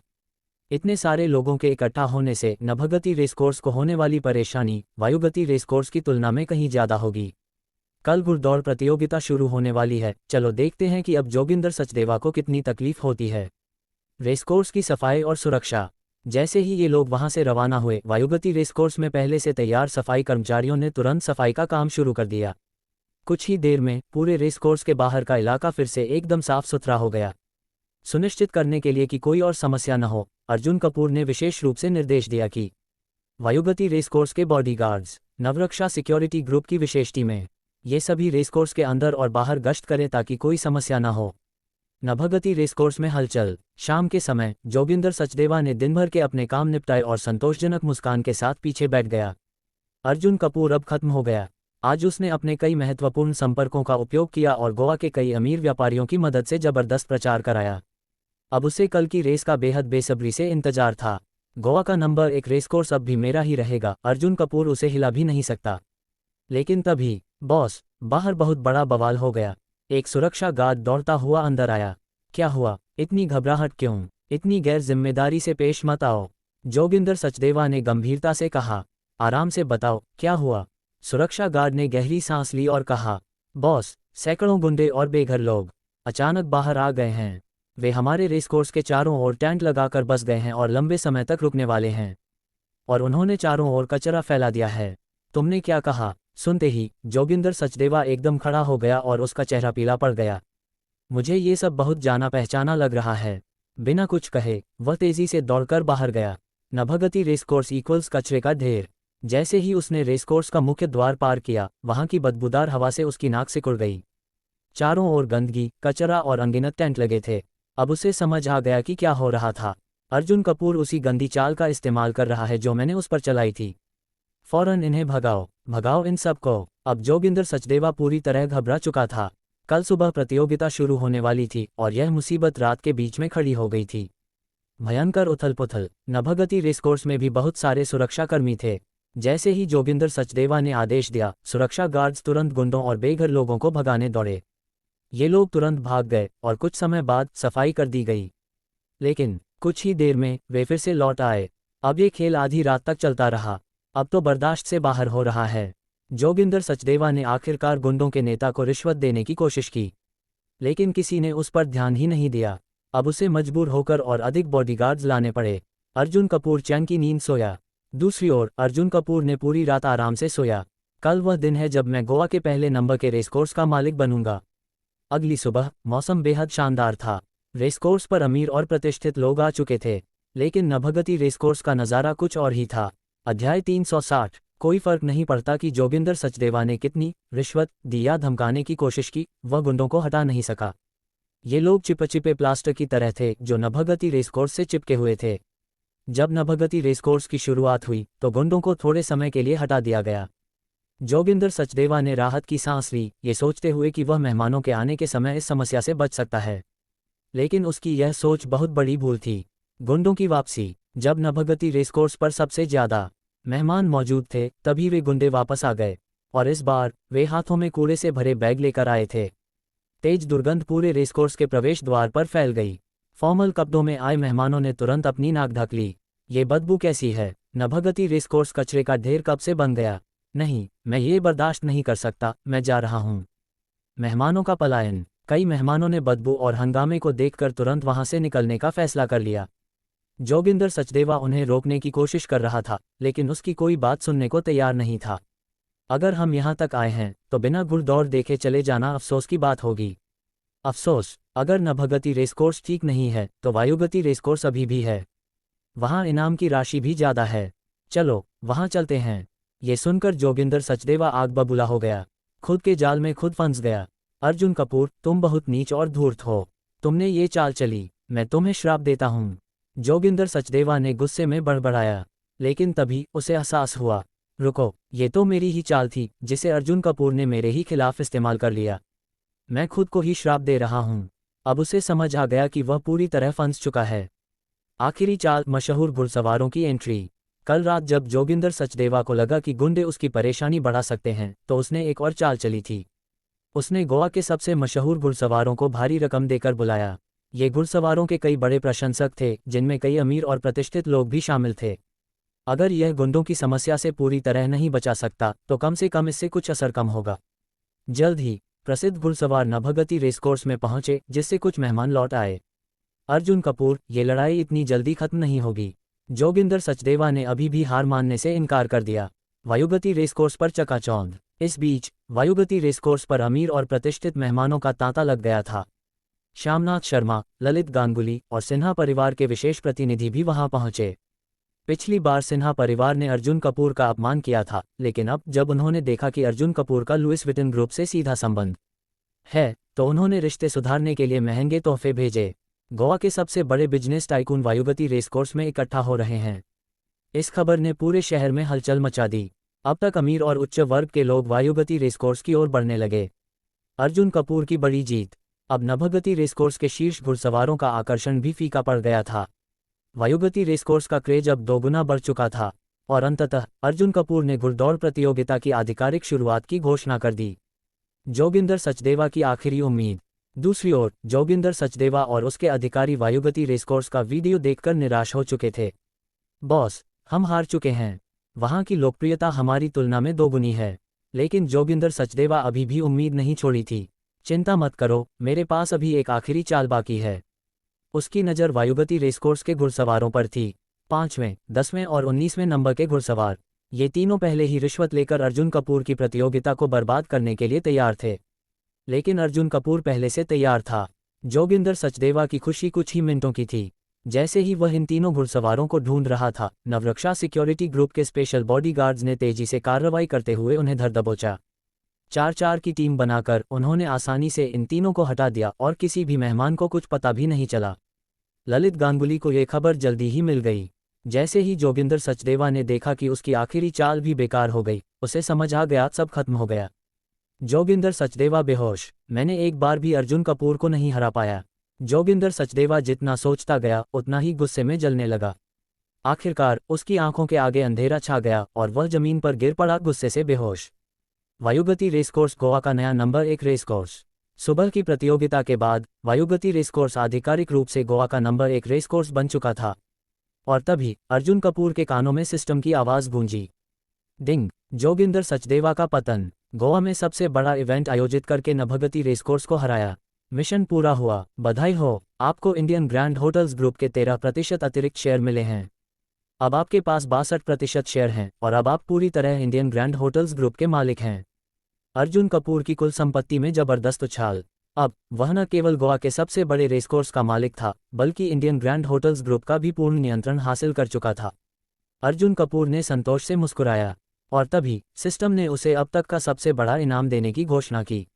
इतने सारे लोगों के इकट्ठा होने से नभगति रेसकोर्स को होने वाली परेशानी वायुगति रेसकोर्स की तुलना में कहीं ज़्यादा होगी। कल घुड़दौड़ प्रतियोगिता शुरू होने वाली है। चलो देखते हैं कि अब जोगिंदर सचदेवा को कितनी तकलीफ होती है। रेसकोर्स की सफाई और सुरक्षा। जैसे ही ये लोग वहां से रवाना हुए, वायुगति रेसकोर्स में पहले से तैयार सफाई कर्मचारियों ने तुरंत सफाई का काम शुरू कर दिया। कुछ ही देर में पूरे रेसकोर्स के बाहर का इलाका फिर से एकदम साफ सुथरा हो गया। सुनिश्चित करने के लिए कि कोई और समस्या न हो, अर्जुन कपूर ने विशेष रूप से निर्देश दिया कि वायुगति रेसकोर्स के बॉडीगार्ड्स नवरक्षा सिक्योरिटी ग्रुप की विशेष टीमें ये सभी रेसकोर्स के अंदर और बाहर गश्त करें ताकि कोई समस्या न हो। नभगति रेसकोर्स में हलचल। शाम के समय जोगिंदर सचदेवा ने दिन भर के अपने काम निपटाए और संतोषजनक मुस्कान के साथ पीछे बैठ गया। अर्जुन कपूर अब खत्म हो गया। आज उसने अपने कई महत्वपूर्ण संपर्कों का उपयोग किया और गोवा के कई अमीर व्यापारियों की मदद से जबरदस्त प्रचार कराया। अब उसे कल की रेस का बेहद बेसब्री से इंतजार था। गोवा का नंबर 1 रेसकोर्स अब भी मेरा ही रहेगा। अर्जुन कपूर उसे हिला भी नहीं सकता। लेकिन तभी बॉस, बाहर बहुत बड़ा बवाल हो गया। एक सुरक्षा गार्ड दौड़ता हुआ अंदर आया। क्या हुआ? इतनी घबराहट क्यों? इतनी गैर जिम्मेदारी से पेश मत आओ, जोगिंदर सचदेवा ने गंभीरता से कहा। आराम से बताओ, क्या हुआ? सुरक्षा गार्ड ने गहरी सांस ली और कहा, बॉस, सैकड़ों गुंडे और बेघर लोग अचानक बाहर आ गए हैं। वे हमारे रेसकोर्स के चारों ओर टेंट लगाकर बस गए हैं और लंबे समय तक रुकने वाले हैं। और उन्होंने चारों ओर कचरा फैला दिया है। तुमने क्या कहा? सुनते ही जोगिंदर सचदेवा एकदम खड़ा हो गया और उसका चेहरा पीला पड़ गया। मुझे ये सब बहुत जाना पहचाना लग रहा है। बिना कुछ कहे वह तेजी से दौड़कर बाहर गया। नभगति रेसकोर्स इक्वल्स कचरे का ढेर। जैसे ही उसने रेसकोर्स का मुख्य द्वार पार किया, वहां की बदबूदार हवा से उसकी नाक सिकुड़ गई। चारों ओर गंदगी, कचरा और अनगिनत टेंट लगे थे। अब उसे समझ आ गया कि क्या हो रहा था। अर्जुन कपूर उसी गंदी चाल का इस्तेमाल कर रहा है जो मैंने उस पर चलाई थी। फौरन इन्हें भगाओ, भगाओ इन सब को। अब जोगिंदर सचदेवा पूरी तरह घबरा चुका था। कल सुबह प्रतियोगिता शुरू होने वाली थी और यह मुसीबत रात के बीच में खड़ी हो गई थी। भयंकर उथल पुथल। नभगति रेसकोर्स में भी बहुत सारे सुरक्षाकर्मी थे। जैसे ही जोगिंदर सचदेवा ने आदेश दिया, सुरक्षा गार्ड्स तुरंत गुंडों और बेघर लोगों को भगाने दौड़े। ये लोग तुरंत भाग गए और कुछ समय बाद सफाई कर दी गई। लेकिन कुछ ही देर में वे फिर से लौट आए। अब ये खेल आधी रात तक चलता रहा। अब तो बर्दाश्त से बाहर हो रहा है। जोगिंदर सचदेवा ने आखिरकार गुंडों के नेता को रिश्वत देने की कोशिश की, लेकिन किसी ने उस पर ध्यान ही नहीं दिया। अब उसे मजबूर होकर और अधिक बॉडीगार्ड्स लाने पड़े। अर्जुन कपूर चैन की नींद सोया। दूसरी ओर अर्जुन कपूर ने पूरी रात आराम से सोया। कल वह दिन है जब मैं गोवा के पहले नंबर के रेसकोर्स का मालिक बनूंगा। अगली सुबह मौसम बेहद शानदार था। रेसकोर्स पर अमीर और प्रतिष्ठित लोग आ चुके थे, लेकिन नभगति रेसकोर्स का नज़ारा कुछ और ही था। अध्याय 360। कोई फर्क नहीं पड़ता कि जोगिंदर सचदेवा ने कितनी रिश्वत दी या धमकाने की कोशिश की, वह गुंडों को हटा नहीं सका। ये लोग चिपचिपे प्लास्टर की तरह थे जो नभगति रेसकोर्स से चिपके हुए थे। जब नभगति रेसकोर्स की शुरुआत हुई तो गुंडों को थोड़े समय के लिए हटा दिया गया। जोगिंदर सचदेवा ने राहत की सांस ली, ये सोचते हुए कि वह मेहमानों के आने के समय इस समस्या से बच सकता है। लेकिन उसकी यह सोच बहुत बड़ी भूल थी। गुंडों की वापसी। जब नभगति रेसकोर्स पर सबसे ज्यादा मेहमान मौजूद थे, तभी वे गुंडे वापस आ गए और इस बार वे हाथों में कूड़े से भरे बैग लेकर आए थे। तेज दुर्गंध पूरे रेसकोर्स के प्रवेश द्वार पर फैल गई। फॉर्मल कपड़ों में आए मेहमानों ने तुरंत अपनी नाक ढक ली। ये बदबू कैसी है? नभगति रेसकोर्स कचरे का ढेर कब से बन गया? नहीं, मैं ये बर्दाश्त नहीं कर सकता, मैं जा रहा हूँ। मेहमानों का पलायन। कई मेहमानों ने बदबू और हंगामे को देखकर तुरंत वहां से निकलने का फैसला कर लिया। जोगिंदर सचदेवा उन्हें रोकने की कोशिश कर रहा था, लेकिन उसकी कोई बात सुनने को तैयार नहीं था। अगर हम यहाँ तक आए हैं तो बिना घुड़दौड़ देखे चले जाना अफसोस की बात होगी। अफसोस? अगर नभगति रेसकोर्स ठीक नहीं है तो वायुगति रेसकोर्स अभी भी है। वहाँ इनाम की राशि भी ज़्यादा है। चलो वहाँ चलते हैं। ये सुनकर जोगिंदर सचदेवा आग बबूला हो गया। खुद के जाल में खुद फंस गया। अर्जुन कपूर, तुम बहुत नीच और धूर्त हो। तुमने ये चाल चली, मैं तुम्हें श्राप देता हूँ। जोगिंदर सचदेवा ने गुस्से में बड़बड़ाया, लेकिन तभी उसे एहसास हुआ, रुको, ये तो मेरी ही चाल थी जिसे अर्जुन कपूर ने मेरे ही खिलाफ इस्तेमाल कर लिया। मैं खुद को ही श्राप दे रहा हूँ। अब उसे समझ आ गया कि वह पूरी तरह फंस चुका है। आखिरी चाल, मशहूर घुड़सवारों की एंट्री। कल रात जब जोगिंदर सचदेवा को लगा कि गुंडे उसकी परेशानी बढ़ा सकते हैं, तो उसने एक और चाल चली थी। उसने गोवा के सबसे मशहूर घुड़सवारों को भारी रकम देकर बुलाया। ये घुड़सवारों के कई बड़े प्रशंसक थे, जिनमें कई अमीर और प्रतिष्ठित लोग भी शामिल थे। अगर यह गुंडों की समस्या से पूरी तरह नहीं बचा सकता, तो कम से कम इससे कुछ असर कम होगा। जल्द ही प्रसिद्ध घुड़सवार नभगति रेसकोर्स में पहुंचे, जिससे कुछ मेहमान लौट आए। अर्जुन कपूर, ये लड़ाई इतनी जल्दी खत्म नहीं होगी। जोगिंदर सचदेवा ने अभी भी हार मानने से इनकार कर दिया। वायुगति रेसकोर्स पर चकाचौंध। इस बीच वायुगति रेसकोर्स पर अमीर और प्रतिष्ठित मेहमानों का तांता लग गया था। श्यामनाथ शर्मा, ललित गांगुली और सिन्हा परिवार के विशेष प्रतिनिधि भी वहां पहुंचे। पिछली बार सिन्हा परिवार ने अर्जुन कपूर का अपमान किया था, लेकिन अब जब उन्होंने देखा कि अर्जुन कपूर का लुइस विटन ग्रुप से सीधा संबंध है, तो उन्होंने रिश्ते सुधारने के लिए महंगे तोहफे भेजे। गोवा के सबसे बड़े बिजनेस टाइकून वायुगति रेसकोर्स में इकट्ठा हो रहे हैं। इस खबर ने पूरे शहर में हलचल मचा दी। अब तक अमीर और उच्च वर्ग के लोग वायुगति रेसकोर्स की ओर बढ़ने लगे। अर्जुन कपूर की बड़ी जीत। अब नभगति रेसकोर्स के शीर्ष घुड़सवारों का आकर्षण भी फीका पड़ गया था। वायुगति रेसकोर्स का क्रेज अब दोगुना बढ़ चुका था, और अंततः अर्जुन कपूर ने घुड़दौड़ प्रतियोगिता की आधिकारिक शुरुआत की घोषणा कर दी। जोगिंदर सचदेवा की आखिरी उम्मीद। दूसरी ओर जोगिंदर सचदेवा और उसके अधिकारी वायुगति रेसकोर्स का वीडियो देखकर निराश हो चुके थे। बॉस, हम हार चुके हैं। वहां की लोकप्रियता हमारी तुलना में दोगुनी है। लेकिन जोगिंदर सचदेवा अभी भी उम्मीद नहीं छोड़ी थी। चिंता मत करो, मेरे पास अभी एक आखिरी चाल बाकी है। उसकी नज़र वायुगति रेसकोर्स के घुड़सवारों पर थी। 5वें, 10वें और 19वें नंबर के घुड़सवार, ये तीनों पहले ही रिश्वत लेकर अर्जुन कपूर की प्रतियोगिता को बर्बाद करने के लिए तैयार थे। लेकिन अर्जुन कपूर पहले से तैयार था। जोगिंदर सचदेवा की खुशी कुछ ही मिनटों की थी। जैसे ही वह इन तीनों घुड़सवारों को ढूंढ रहा था, नवरक्षा सिक्योरिटी ग्रुप के स्पेशल बॉडीगार्ड्स ने तेजी से कार्रवाई करते हुए उन्हें धर दबोचा। 4-4 की टीम बनाकर उन्होंने आसानी से इन तीनों को हटा दिया और किसी भी मेहमान को कुछ पता भी नहीं चला। ललित गांगुली को यह खबर जल्दी ही मिल गई। जैसे ही जोगिंदर सचदेवा ने देखा कि उसकी आखिरी चाल भी बेकार हो गई, उसे समझ आ गया सब खत्म हो गया। जोगिंदर सचदेवा बेहोश। मैंने एक बार भी अर्जुन कपूर को नहीं हरा पाया। जोगिंदर सचदेवा जितना सोचता गया, उतना ही गुस्से में जलने लगा। आखिरकार उसकी आंखों के आगे अंधेरा छा गया और वह जमीन पर गिर पड़ा, गुस्से से बेहोश। वायुगति रेसकोर्स गोवा का नया नंबर 1 रेसकोर्स। सुबह की प्रतियोगिता के बाद वायुगति रेसकोर्स आधिकारिक रूप से गोवा का नंबर 1 रेसकोर्स बन चुका था। और तभी अर्जुन कपूर के कानों में सिस्टम की आवाज गूंजी। डिंग। जोगिंदर सचदेवा का पतन। गोवा में सबसे बड़ा इवेंट आयोजित करके नभगति रेसकोर्स को हराया। मिशन पूरा हुआ, बधाई हो, आपको इंडियन ग्रैंड होटल्स ग्रुप के 13% अतिरिक्त शेयर मिले हैं। अब आपके पास 62% शेयर हैं और अब आप पूरी तरह इंडियन ग्रैंड होटल्स ग्रुप के मालिक हैं। अर्जुन कपूर की कुल संपत्ति में जबरदस्त उछाल। अब वह न केवल गोवा के सबसे बड़े रेसकोर्स का मालिक था, बल्कि इंडियन ग्रैंड होटल्स ग्रुप का भी पूर्ण नियंत्रण हासिल कर चुका था। अर्जुन कपूर ने संतोष से मुस्कुराया, और तभी सिस्टम ने उसे अब तक का सबसे बड़ा इनाम देने की घोषणा की।